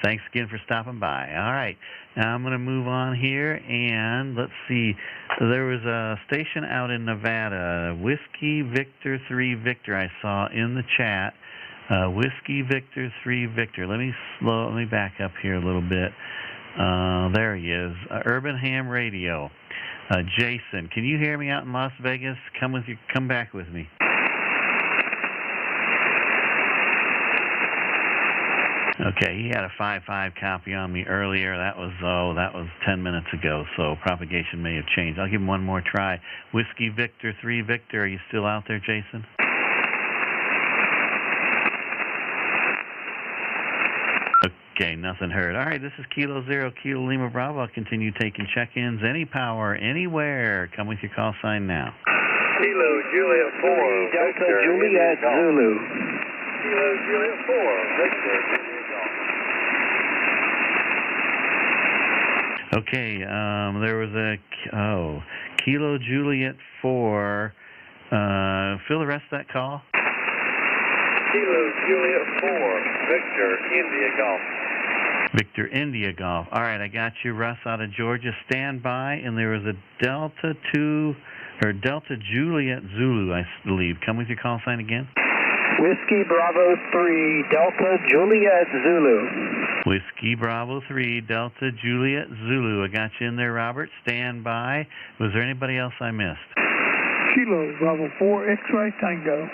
A: thanks again for stopping by. All right, now I'm going to move on here, and let's see. There was a station out in Nevada, Whiskey Victor 3 Victor, I saw in the chat. Whiskey Victor 3 Victor. Let me back up here a little bit. There he is. Urban Ham Radio. Jason, can you hear me out in Las Vegas? Come back with me. Okay, he had a 5.5 copy on me earlier. That was 10 minutes ago, so propagation may have changed. I'll give him one more try. Whiskey Victor 3 Victor, are you still out there, Jason? Okay, nothing heard. All right, this is Kilo Zero, Kilo Lima Bravo. I'll continue taking check-ins. Any power, anywhere. Come with your call sign now.
K: Kilo Juliet 4,
E: Delta Juliet Zulu.
K: Kilo Juliet 4, Victor,
A: Okay, there was a Kilo Juliet 4. Fill the rest of that call.
K: Kilo Juliet 4, Victor, India Golf.
A: Victor India Golf. All right, I got you, Russ, out of Georgia. Stand by, and there was a Delta Juliet Zulu, I believe. Come with your call sign again.
E: Whiskey Bravo 3, Delta Juliet Zulu.
A: Whiskey Bravo 3, Delta Juliet Zulu. I got you in there, Robert. Stand by. Was there anybody else I missed?
D: Kilo Bravo 4, X-Ray Tango.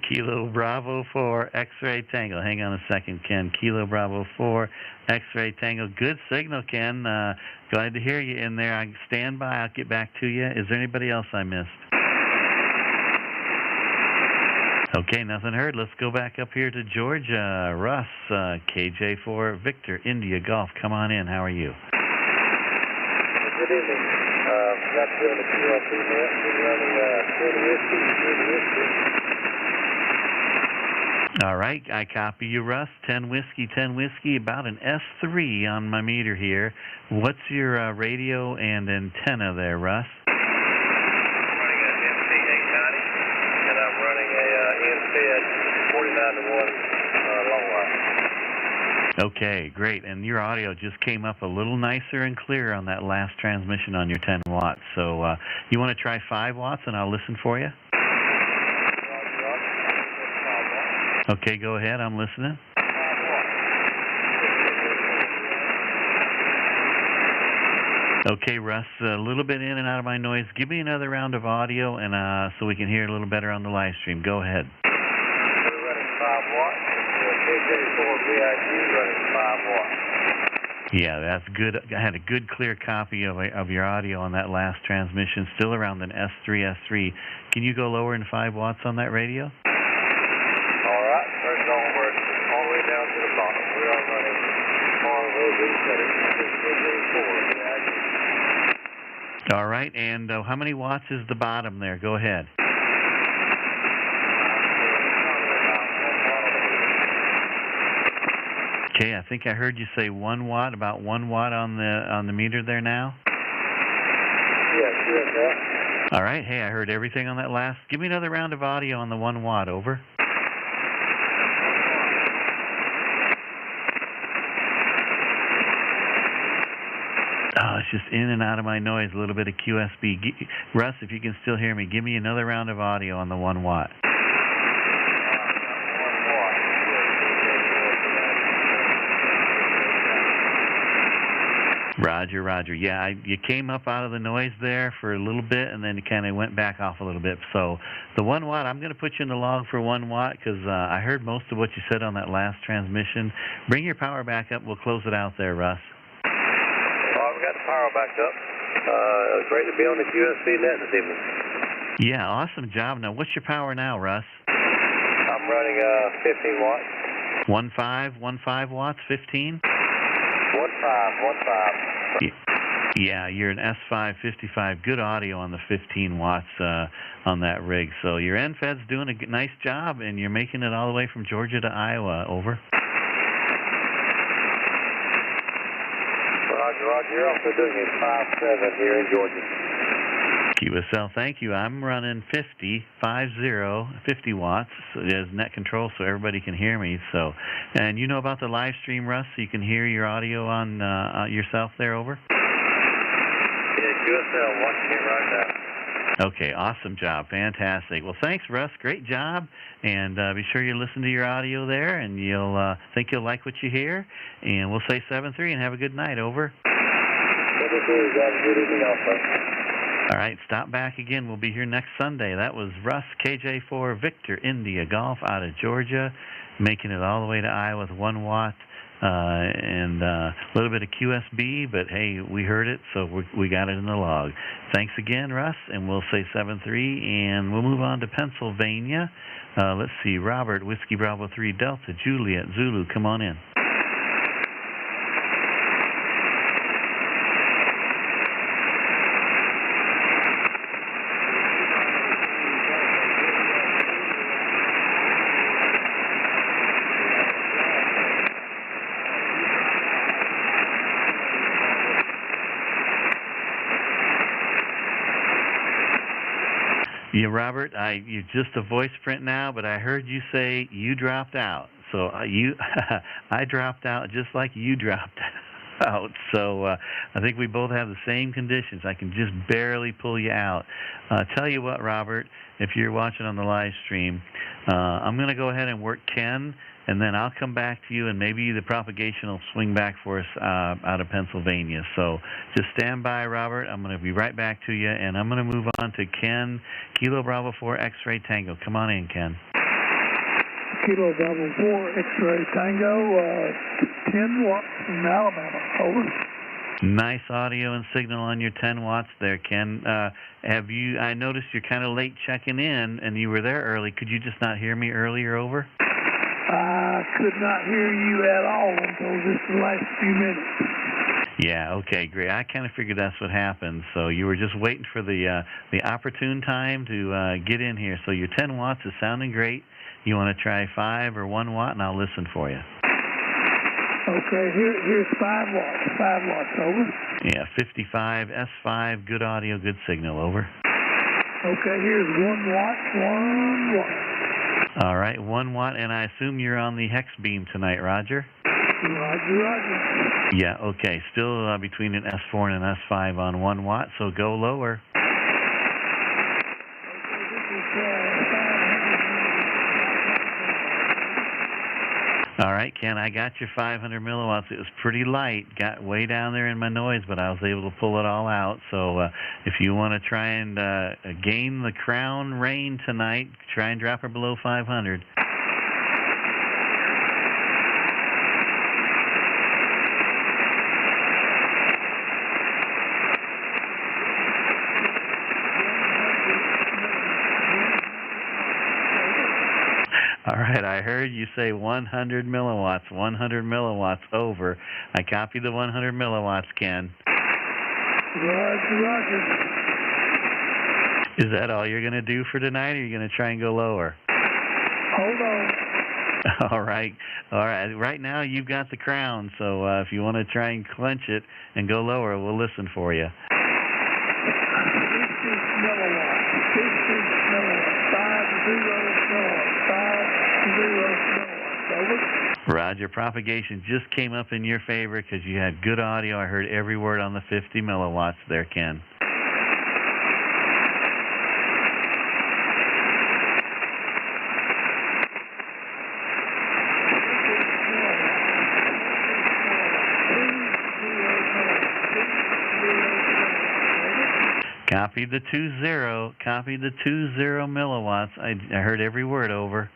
A: Kilo Bravo 4, X-Ray Tango. Hang on a second, Ken. Kilo Bravo 4, X-Ray Tango. Good signal, Ken. Glad to hear you in there. I stand by. I'll get back to you. Is there anybody else I missed? Okay, nothing heard. Let's go back up here to Georgia. Russ, KJ4 Victor India Golf. Come on in. How are you?
K: Good evening. Got you on the QRP net. We're running 10 whiskey.
A: All right, I copy you, Russ. 10 whiskey, about an S3 on my meter here. What's your radio and antenna there, Russ?
K: I'm running an MC890, and I'm running a InFed 49-to-1 long wire.
A: Okay, great. And your audio just came up a little nicer and clearer on that last transmission on your 10 watts. So you want to try 5 watts, and I'll listen for you? Okay, go ahead. I'm listening. Okay, Russ, a little bit in and out of my noise. Give me another round of audio, and so we can hear it a little better on the live stream. Go ahead.
K: We're running 5 watts. KJ4 VIQ running 5 watts.
A: Yeah, that's good. I had a good, clear copy of your audio on that last transmission, still around an S3. Can you go lower than 5 watts on that radio?
K: All right, turn it on where it's all the way down to the bottom. We are running on those settings. KJ4 VIQ.
A: All right, and how many watts is the bottom there? Go ahead. Okay, I think I heard you say 1 watt, about 1 watt on the meter there now.
K: Yes, that.
A: All right, hey, I heard everything on that last. Give me another round of audio on the 1 watt, over. Oh, it's just in and out of my noise, a little bit of QSB. Russ, if you can still hear me, give me another round of audio on the 1 watt. Roger. Yeah, you came up out of the noise there for a little bit, and then you kind of went back off a little bit. So the 1 watt, I'm going to put you in the log for 1 watt because I heard most of what you said on that last transmission. Bring your power back up. We'll close it out there, Russ.
K: We got the power back up. It was great to be on the QSB net this evening.
A: Yeah, awesome job. Now, what's your power now, Russ?
K: I'm running 15 watts.
A: 1.5 watts, 15?
K: 1.5.
A: Yeah, you're an S5 55. Good audio on the 15 watts on that rig. So your NFED's doing a nice job, and you're making it all the way from Georgia to Iowa. Over.
K: Roger, roger. You're also doing a 5-7 here in Georgia.
A: QSL, thank you. I'm running 50 watts as net control so everybody can hear me. So, and you know about the live stream, Russ, so you can hear your audio on yourself there, over?
K: Yeah, QSL, watching it right now.
A: Okay, awesome job. Fantastic. Well, thanks, Russ. Great job. And be sure you listen to your audio there, and you'll think you'll like what you hear. And we'll say 7-3 and have a good night. Over.
K: 7-3, guys. Good evening also.
A: All right, stop back again. We'll be here next Sunday. That was Russ, KJ4, Victor, India, Golf out of Georgia, making it all the way to Iowa with 1 watt and a little bit of QSB, but hey, we heard it, so we got it in the log. Thanks again, Russ, and we'll say 7-3, and we'll move on to Pennsylvania. Let's see, Robert, Whiskey Bravo 3, Delta, Juliet, Zulu, come on in. Yeah, Robert, you're just a voice print now, but I heard you say you dropped out. So I dropped out just like you dropped out. So I think we both have the same conditions. I can just barely pull you out. Tell you what, Robert, if you're watching on the live stream, I'm going to go ahead and work Ken, and then I'll come back to you, and maybe the propagation will swing back for us out of Pennsylvania. So just stand by, Robert. I'm going to be right back to you, and I'm going to move on to Ken, Kilo Bravo 4 X-Ray Tango. Come on in, Ken.
D: Kilo Bravo 4 X-Ray Tango, 10 watts from Alabama. Over.
A: Nice audio and signal on your 10 watts there, Ken. I noticed you're kind of late checking in, and you were there early. Could you just not hear me earlier, over?
D: I could not hear you at all until just the last few minutes.
A: Yeah, okay, great. I kind of figured that's what happened. So you were just waiting for the opportune time to get in here. So your 10 watts is sounding great. You want to try 5 or 1 watt, and I'll listen for you.
D: Okay, here's 5 watts. 5 watts, over.
A: Yeah, 55, S5, good audio, good signal, over.
D: Okay, here's 1 watt, 1 watt.
A: All right, 1 watt, and I assume you're on the hex beam tonight, Roger?
D: Roger, roger.
A: Yeah, okay, still between an S4 and an S5 on 1 watt, so go lower. All right, Ken, I got your 500 milliwatts. It was pretty light, got way down there in my noise, but I was able to pull it all out. So if you want to try and gain the crown reign tonight, try and drop her below 500. All right, I heard you say 100 milliwatts, 100 milliwatts, over. I copied the 100 milliwatts, Ken.
D: Roger, roger.
A: Is that all you're going to do for tonight, or are you going to try and go lower?
D: Hold on.
A: All right. Right now, you've got the crown, so if you want to try and clench it and go lower, we'll listen for you.
D: 50 milliwatts. 50 milliwatts. 50 milliwatts. 50 milliwatts. Over.
A: Roger. Propagation just came up in your favor because you had good audio. I heard every word on the 50 milliwatts there, Ken. Copied the 20. Copied the 20 milliwatts. I heard every word, over.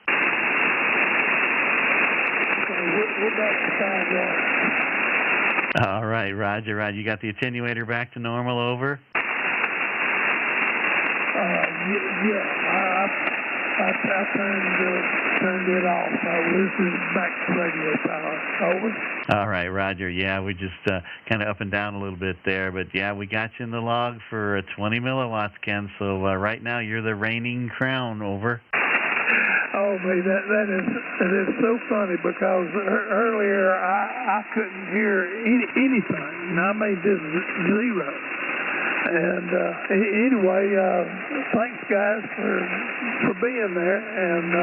D: What about the 5 watts?
A: All right, Roger. You got the attenuator back to normal, over?
D: Yeah. I turned it off. So this is back to radio power. Over.
A: All right, Roger. Yeah, we just kind of up and down a little bit there, but yeah, we got you in the log for 20 milliwatts, Ken. So right now you're the reigning crown. Over.
D: Oh, man, that is so funny because earlier I couldn't hear anything, and I made this zero. And anyway, thanks guys for being there, and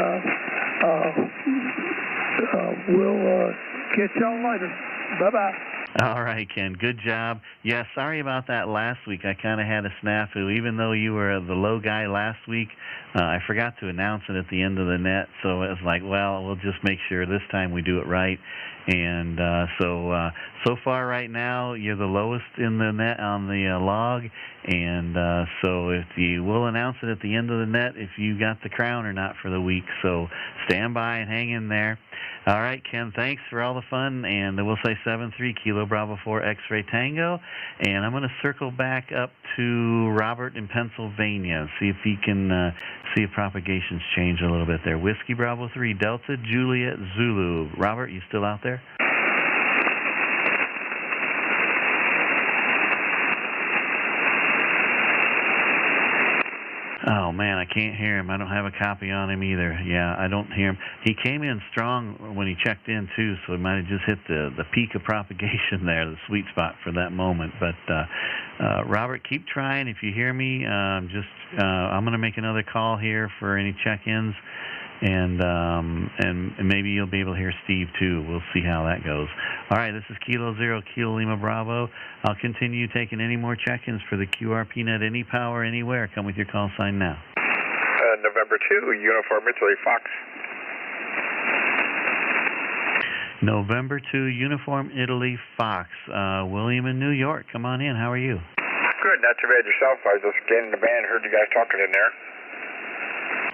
D: we'll catch y'all later. Bye-bye.
A: All right, Ken. Good job. Yeah, sorry about that last week. I kind of had a snafu. Even though you were the low guy last week, I forgot to announce it at the end of the net. So it was like, well, we'll just make sure this time we do it right. And so far right now, you're the lowest in the net on the log. And so if you will announce it at the end of the net if you got the crown or not for the week. So stand by and hang in there. All right, Ken, thanks for all the fun. And we'll say 7-3 Kilo Bravo 4 X-Ray Tango. And I'm going to circle back up to Robert in Pennsylvania, see if he can see if propagations change a little bit there. Whiskey Bravo 3 Delta Juliet Zulu. Robert, you still out there? Oh, man, I can't hear him. I don't have a copy on him either. Yeah, I don't hear him. He came in strong when he checked in, too, so he might have just hit the peak of propagation there, the sweet spot for that moment. But, Robert, keep trying. If you hear me, I'm going to make another call here for any check-ins, and maybe you'll be able to hear Steve, too. We'll see how that goes. All right, this is Kilo Zero, Kilo Lima Bravo. I'll continue taking any more check-ins for the QRP Net, any power, anywhere. Come with your call sign now.
F: November 2, Uniform Italy, Fox.
A: November 2, Uniform Italy, Fox. William in New York, come on in. How are you?
F: Good, not too bad yourself. I was just getting the band, heard you guys talking in there.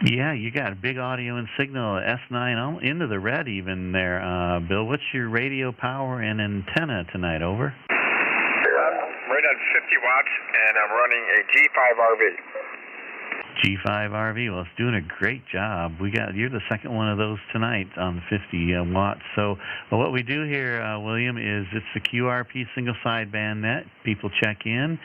A: Yeah, you got a big audio and signal, S9 into the red even there. Bill, what's your radio power and antenna tonight? Over.
F: I'm right on 50 watts, and I'm running a G5RV.
A: G5RV, well, it's doing a great job. You're the second one of those tonight on the 50 watts. So what we do here, William, is it's the QRP single sideband net. People check in.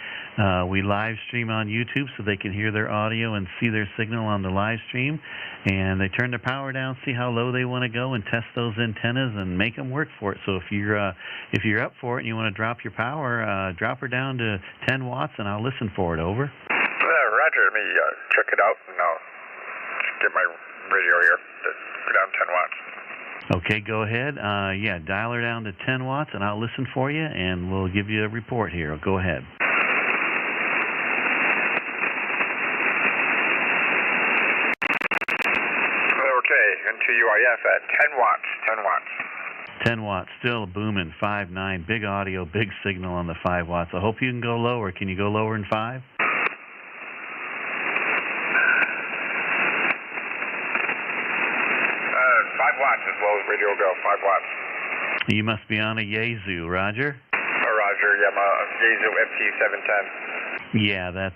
A: We live stream on YouTube so they can hear their audio and see their signal on the live stream. And they turn the power down, see how low they want to go, and test those antennas and make them work for it. So if you're up for it and you want to drop your power, drop her down to 10 watts, and I'll listen for it. Over.
F: Roger, let me check it out, and I'll get my radio here to go down 10 watts.
A: Okay, go ahead. Yeah, dial her down to 10 watts, and I'll listen for you, and we'll give you a report here. Go ahead.
F: Okay, into UIF at 10 watts, 10 watts.
A: 10 watts, still booming, 5.9, big audio, big signal on the 5 watts. I hope you can go lower. Can you go lower than 5?
F: 5 watts as low as radio will go, 5 watts.
A: You must be on a Yaesu, Roger?
F: Roger, yeah, my Yaesu FT710.
A: Yeah, that's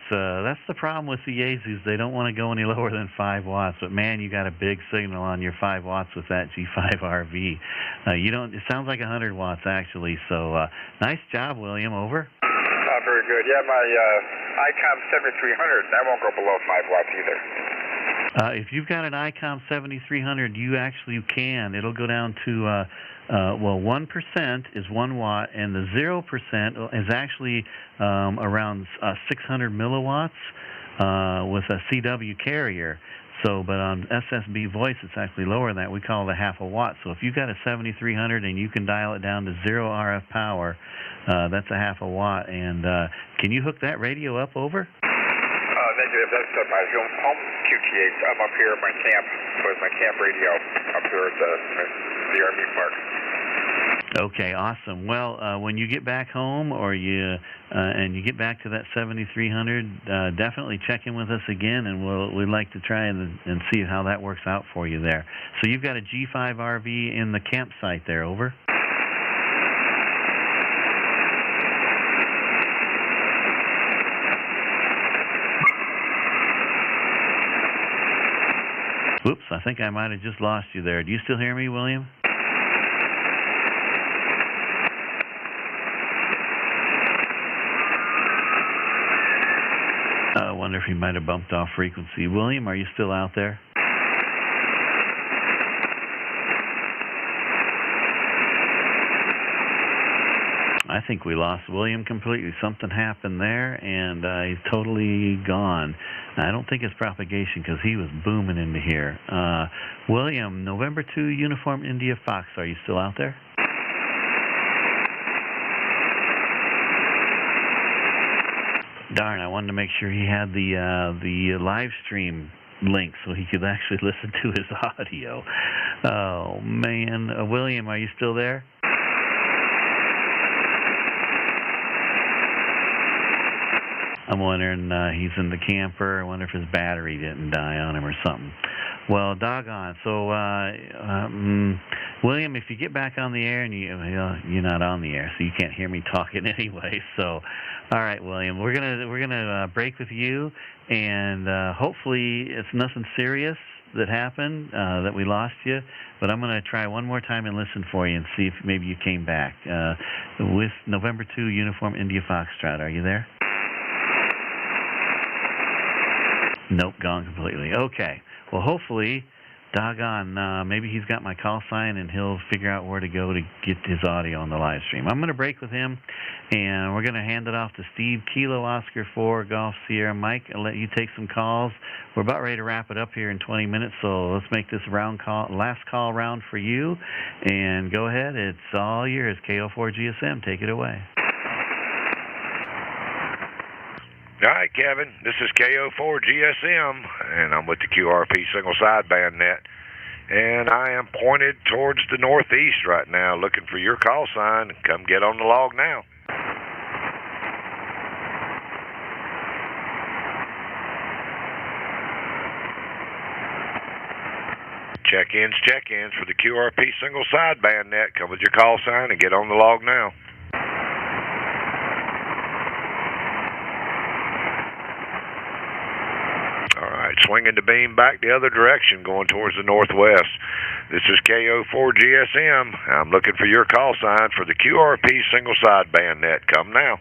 A: the problem with the Yaesus. They don't want to go any lower than 5 watts. But man, you got a big signal on your 5 watts with that G5RV. It sounds like 100 watts actually. So nice job, William. Over.
F: Very good. Yeah, my ICOM 7300, that won't go below 5 watts either.
A: If you've got an ICOM 7300, you actually can. It'll go down to 1% is 1 watt, and the 0% is actually around 600 milliwatts with a CW carrier. So, but on SSB voice, it's actually lower than that. We call it a half a watt. So if you've got a 7300 and you can dial it down to 0 RF power, that's a half a watt. And can you hook that radio up? Over?
F: Negative. That's my home QTH. I'm up here at my camp with my camp radio up here at the RV park.
A: Okay, awesome. Well, when you get back home or you get back to that 7300, definitely check in with us again, and we'd like to try and see how that works out for you there. So you've got a G5RV in the campsite there. Over. Whoops, I think I might have just lost you there. Do you still hear me, William? I wonder if he might have bumped off frequency. William, are you still out there? I think we lost William completely. Something happened there, and he's totally gone. I don't think it's propagation because he was booming into here. William, November 2, Uniform India Fox, are you still out there? Darn, I wanted to make sure he had the live stream link so he could actually listen to his audio. Oh, man. William, are you still there? I'm wondering, he's in the camper. I wonder if his battery didn't die on him or something. Well, doggone. So, William, if you get back on the air, and you're not on the air, so you can't hear me talking anyway. So, all right, William, we're gonna break with you, and hopefully it's nothing serious that happened, that we lost you. But I'm gonna try one more time and listen for you and see if maybe you came back. With November 2, Uniform India Foxtrot, are you there? Nope, gone completely. Okay. Well, hopefully, doggone, maybe he's got my call sign and he'll figure out where to go to get his audio on the live stream. I'm going to break with him, and we're going to hand it off to Steve, Kilo Oscar 4, Golf Sierra Mike. I'll let you take some calls. We're about ready to wrap it up here in 20 minutes, so let's make this last call round for you. And go ahead. It's all yours. KO4 GSM. Take it away.
B: All right, Kevin, this is KO4 GSM, and I'm with the QRP Single Sideband Net, and I am pointed towards the northeast right now, looking for your call sign. Come get on the log now. Check-ins for the QRP Single Sideband Net. Come with your call sign and get on the log now. Swinging the beam back the other direction, going towards the northwest. This is KO4 GSM. I'm looking for your call sign for the QRP Single Sideband Net. Come now.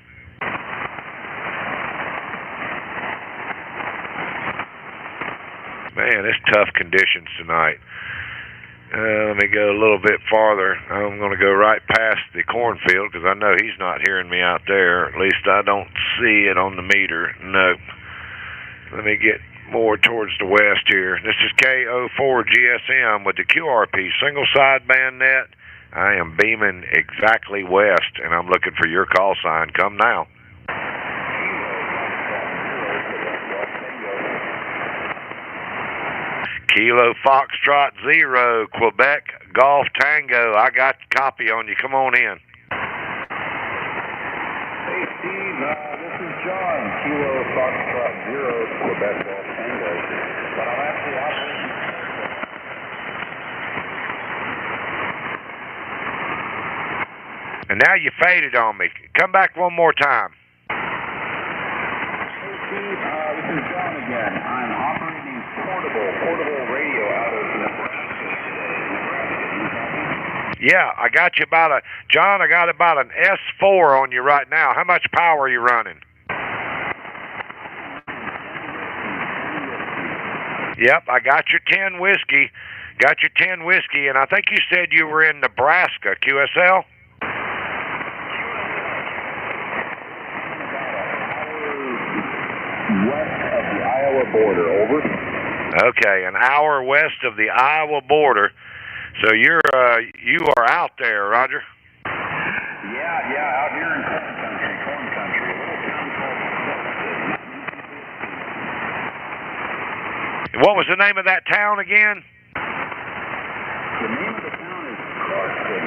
B: Man, it's tough conditions tonight. Let me go a little bit farther. I'm going to go right past the cornfield because I know he's not hearing me out there. At least I don't see it on the meter. No. Let me get more towards the west here. This is KO4 GSM with the QRP Single Sideband Net. I am beaming exactly west, and I'm looking for your call sign. Come now. Kilo Foxtrot 0, Quebec Golf Tango. I got the copy on you. Come on in.
F: Hey, Steve, this is John. Kilo Foxtrot 0, Quebec Golf Tango. But I'm actually operating.
B: And now you faded on me. Come back one more time.
F: Hey, Steve, this is John again. I'm operating portable radio out of Nebraska.
B: Yeah, I got you about John, I got about an S4 on you right now. How much power are you running? Yep, I got your 10 whiskey. Got your 10 whiskey, and I think you said you were in Nebraska, QSL?
F: West of the Iowa border, over.
B: Okay, an hour west of the Iowa border. So you are out there, Roger?
F: Yeah, out here in corn country, a little town called.
B: What was the name of that town again?
F: The name of the town is Clarkson.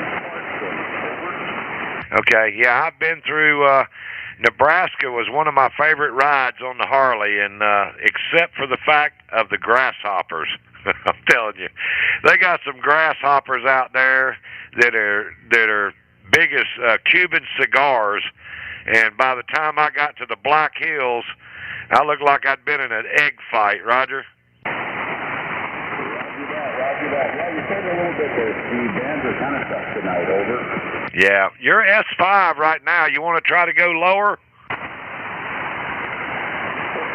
B: Okay, yeah, I've been through. Nebraska was one of my favorite rides on the Harley, and except for the fact of the grasshoppers. I'm telling you, they got some grasshoppers out there that are big as Cuban cigars, and by the time I got to the Black Hills, I looked like I'd been in an egg fight, Roger.
F: Roger that. Yeah, you said a little bit there, Steve. Bands are kind of tough tonight, over.
B: Yeah, you're S5 right now. You want to try to go lower?
F: Well,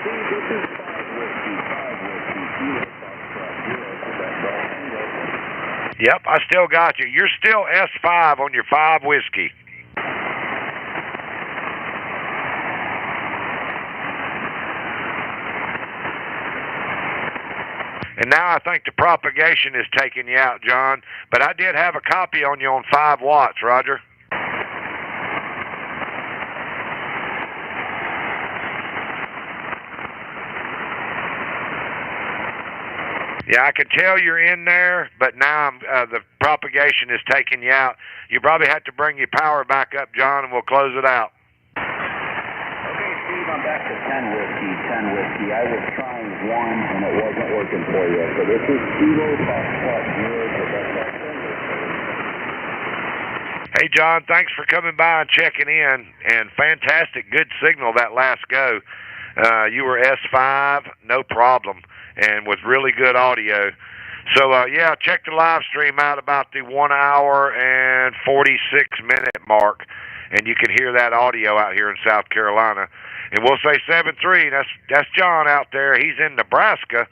F: Steve,
E: This is 5 Whiskey, Kilo Foxtrot 0, Quebec Golf Tango.
B: Yep, I still got you. You're still S5 on your 5 Whiskey. And now I think the propagation is taking you out, John. But I did have a copy on you on 5 watts, Roger. Yeah, I can tell you're in there, but now the propagation is taking you out. You probably have to bring your power back up, John, and we'll close it out.
E: Okay, Steve, I'm back to 10 Whiskey. I was trying 1 and it wasn't working for you. So this is Kilo Foxtrot 0, Quebec Golf Tango.
B: Hey, John, thanks for coming by and checking in. And fantastic, good signal that last go. You were S5, no problem, and with really good audio. So, yeah, check the live stream out about the 1 hour and 46-minute mark, and you can hear that audio out here in South Carolina. And we'll say 7-3. That's John out there. He's in Nebraska,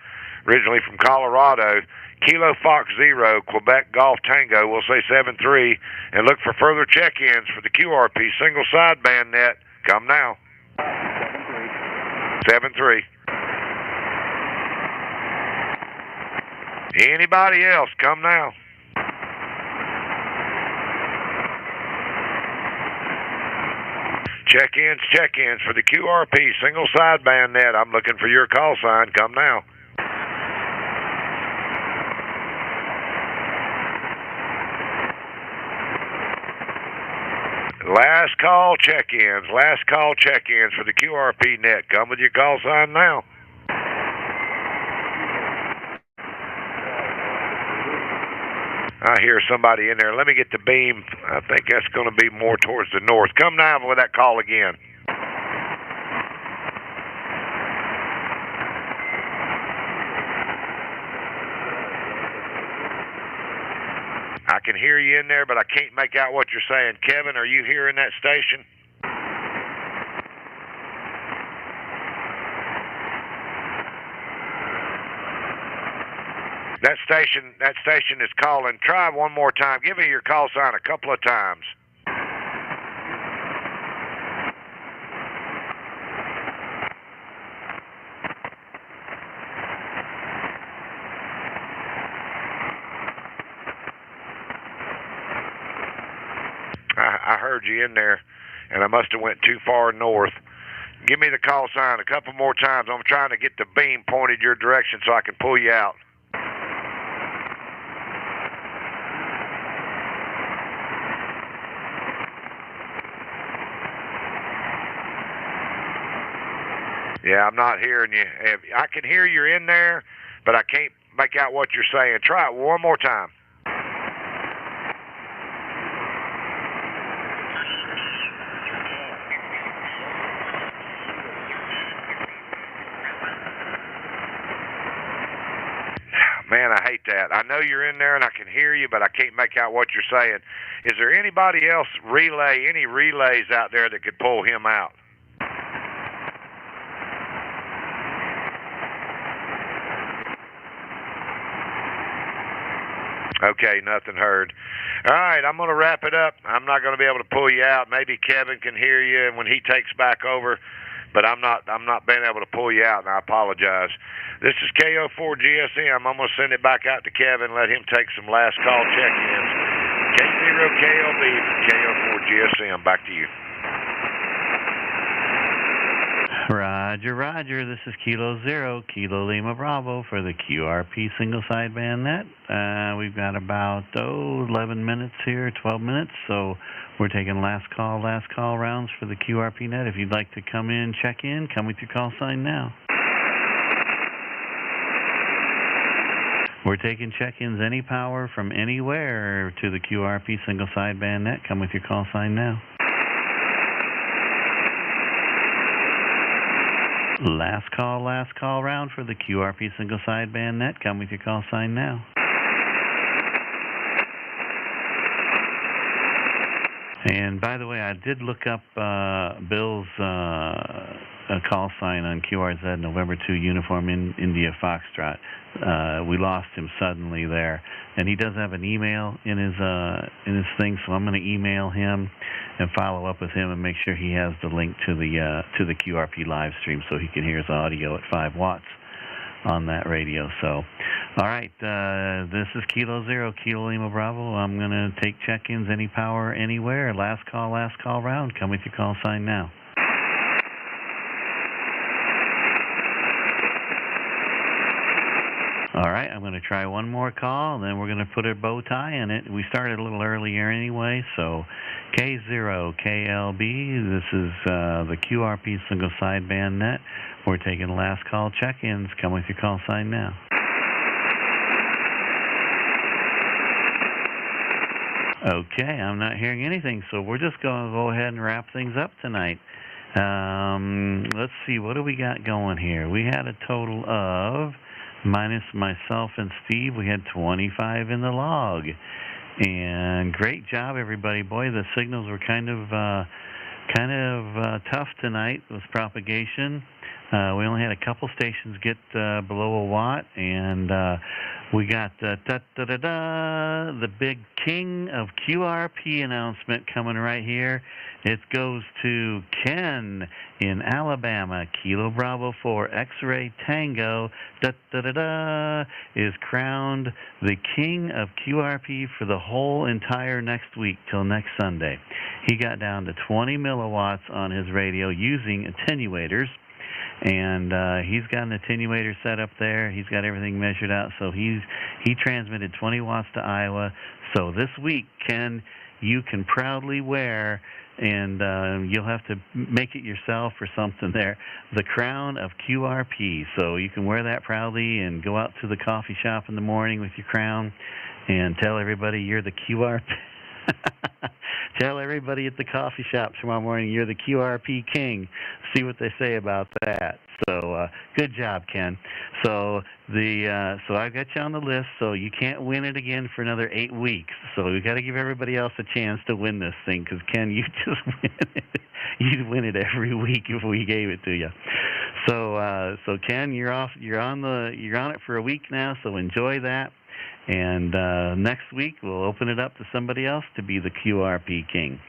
B: originally from Colorado. Kilo Fox 0, Quebec Golf Tango. We'll say 7-3, and look for further check-ins for the QRP single sideband net. Come now. 7-3. Anybody else, come now. Check-ins for the QRP single sideband net. I'm looking for your call sign. Come now. Last call check-ins for the QRP net. Come with your call sign now. I hear somebody in there. Let me get the beam. I think that's going to be more towards the north. Come now with that call again. I can hear you in there, but I can't make out what you're saying. Kevin, are you here in that station? That station is calling. Try one more time. Give me your call sign a couple of times. I heard you in there, and I must have went too far north. Give me the call sign a couple more times. I'm trying to get the beam pointed your direction so I can pull you out. Yeah, I'm not hearing you. I can hear you're in there, but I can't make out what you're saying. Try it one more time. Man, I hate that. I know you're in there and I can hear you, but I can't make out what you're saying. Is there anybody else any relays out there that could pull him out? Okay, nothing heard. All right, I'm going to wrap it up. I'm not going to be able to pull you out. Maybe Kevin can hear you and when he takes back over, but I'm not being able to pull you out, and I apologize. This is KO4GSM. I'm going to send it back out to Kevin, let him take some last call check-ins. K0KLB from KO4GSM. Back to you.
A: Roger. This is Kilo 0, Kilo Lima Bravo for the QRP single sideband net. We've got about 11 minutes here, 12 minutes, so we're taking last call rounds for the QRP net. If you'd like to come in, check in, come with your call sign now. We're taking check-ins, any power from anywhere to the QRP single sideband net. Come with your call sign now. Last call round for the QRP single sideband net. Come with your call sign now. And by the way, I did look up Bill's call sign on QRZ, November 2 Uniform in India Foxtrot. We lost him suddenly there, and he does have an email in his thing, so I'm going to email him and follow up with him and make sure he has the link to the QRP live stream so he can hear his audio at 5 watts on that radio. So, all right, this is Kilo Zero, Kilo Lima Bravo. I'm going to take check-ins, any power, anywhere. Last call round. Come with your call sign now. All right, I'm going to try one more call, and then we're going to put a bow tie in it. We started a little earlier anyway, so K0KLB, this is the QRP single sideband net. We're taking last call check-ins. Come with your call sign now. Okay, I'm not hearing anything, so we're just going to go ahead and wrap things up tonight. Let's see, what do we got going here? We had a total of, minus myself and Steve, we had 25 in the log. And great job, everybody. Boy, the signals were kind of tough tonight with propagation. We only had a couple stations get below a watt, and we got the big king of QRP announcement coming right here. It goes to Ken in Alabama. Kilo Bravo 4 X-Ray Tango is crowned the king of QRP for the whole entire next week till next Sunday. He got down to 20 milliwatts on his radio using attenuators. And he's got an attenuator set up there. He's got everything measured out. So he transmitted 20 watts to Iowa. So this week, Ken, you can proudly wear, and you'll have to make it yourself or something there, the crown of QRP. So you can wear that proudly and go out to the coffee shop in the morning with your crown and tell everybody you're the QRP. Tell everybody at the coffee shop tomorrow morning you're the QRP king. See what they say about that. So good job, Ken. So so I've got you on the list. So you can't win it again for another 8 weeks. So we got to give everybody else a chance to win this thing, because Ken, you just win it. You'd win it every week if we gave it to you. So Ken, you're on it for a week now. So enjoy that. And next week, we'll open it up to somebody else to be the QRP king.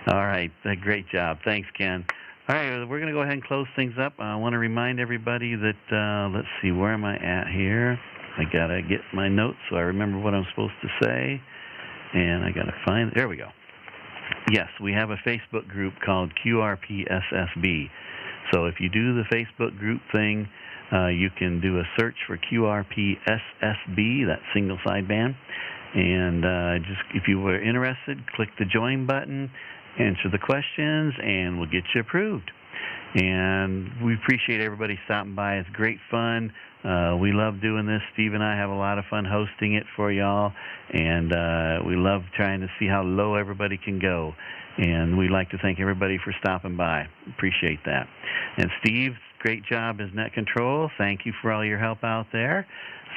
A: All right. Great job. Thanks, Ken. All right. We're going to go ahead and close things up. I want to remind everybody that, let's see, where am I at here? I got to get my notes so I remember what I'm supposed to say. And I got to find, there we go. Yes, we have a Facebook group called QRP SSB. So if you do the Facebook group thing, you can do a search for QRP SSB, that single sideband, and just if you were interested, click the join button, answer the questions, and we'll get you approved. And we appreciate everybody stopping by. It's great fun. We love doing this. Steve and I have a lot of fun hosting it for y'all, and we love trying to see how low everybody can go. And we'd like to thank everybody for stopping by. Appreciate that. And Steve, great job as net control. Thank you for all your help out there.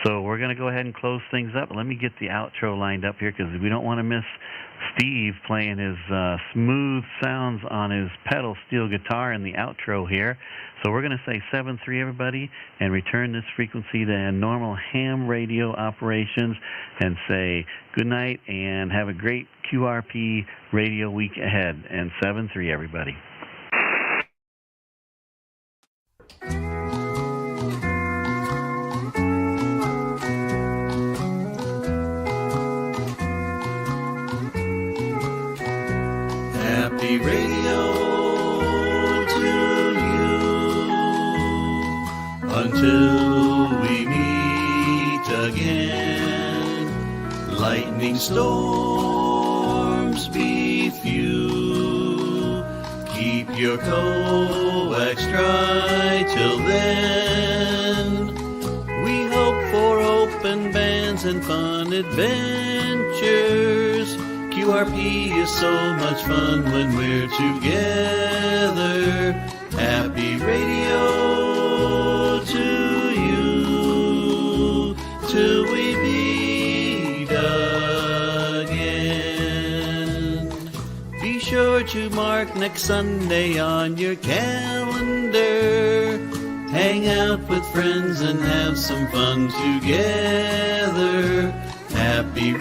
A: So we're going to go ahead and close things up. Let me get the outro lined up here, because we don't want to miss Steve playing his smooth sounds on his pedal steel guitar in the outro here. So we're going to say 7-3, everybody, and return this frequency to normal ham radio operations and say good night and have a great QRP radio week ahead. And 7-3, everybody.
L: Happy radio to you until we meet again. Lightning storms be few. Keep your coax dry till then. We hope for open bands and fun adventures. QRP is so much fun when we're together. Happy radio to you till we meet again. Be sure mark next Sunday on your calendar. Hang out with friends and have some fun together. Happy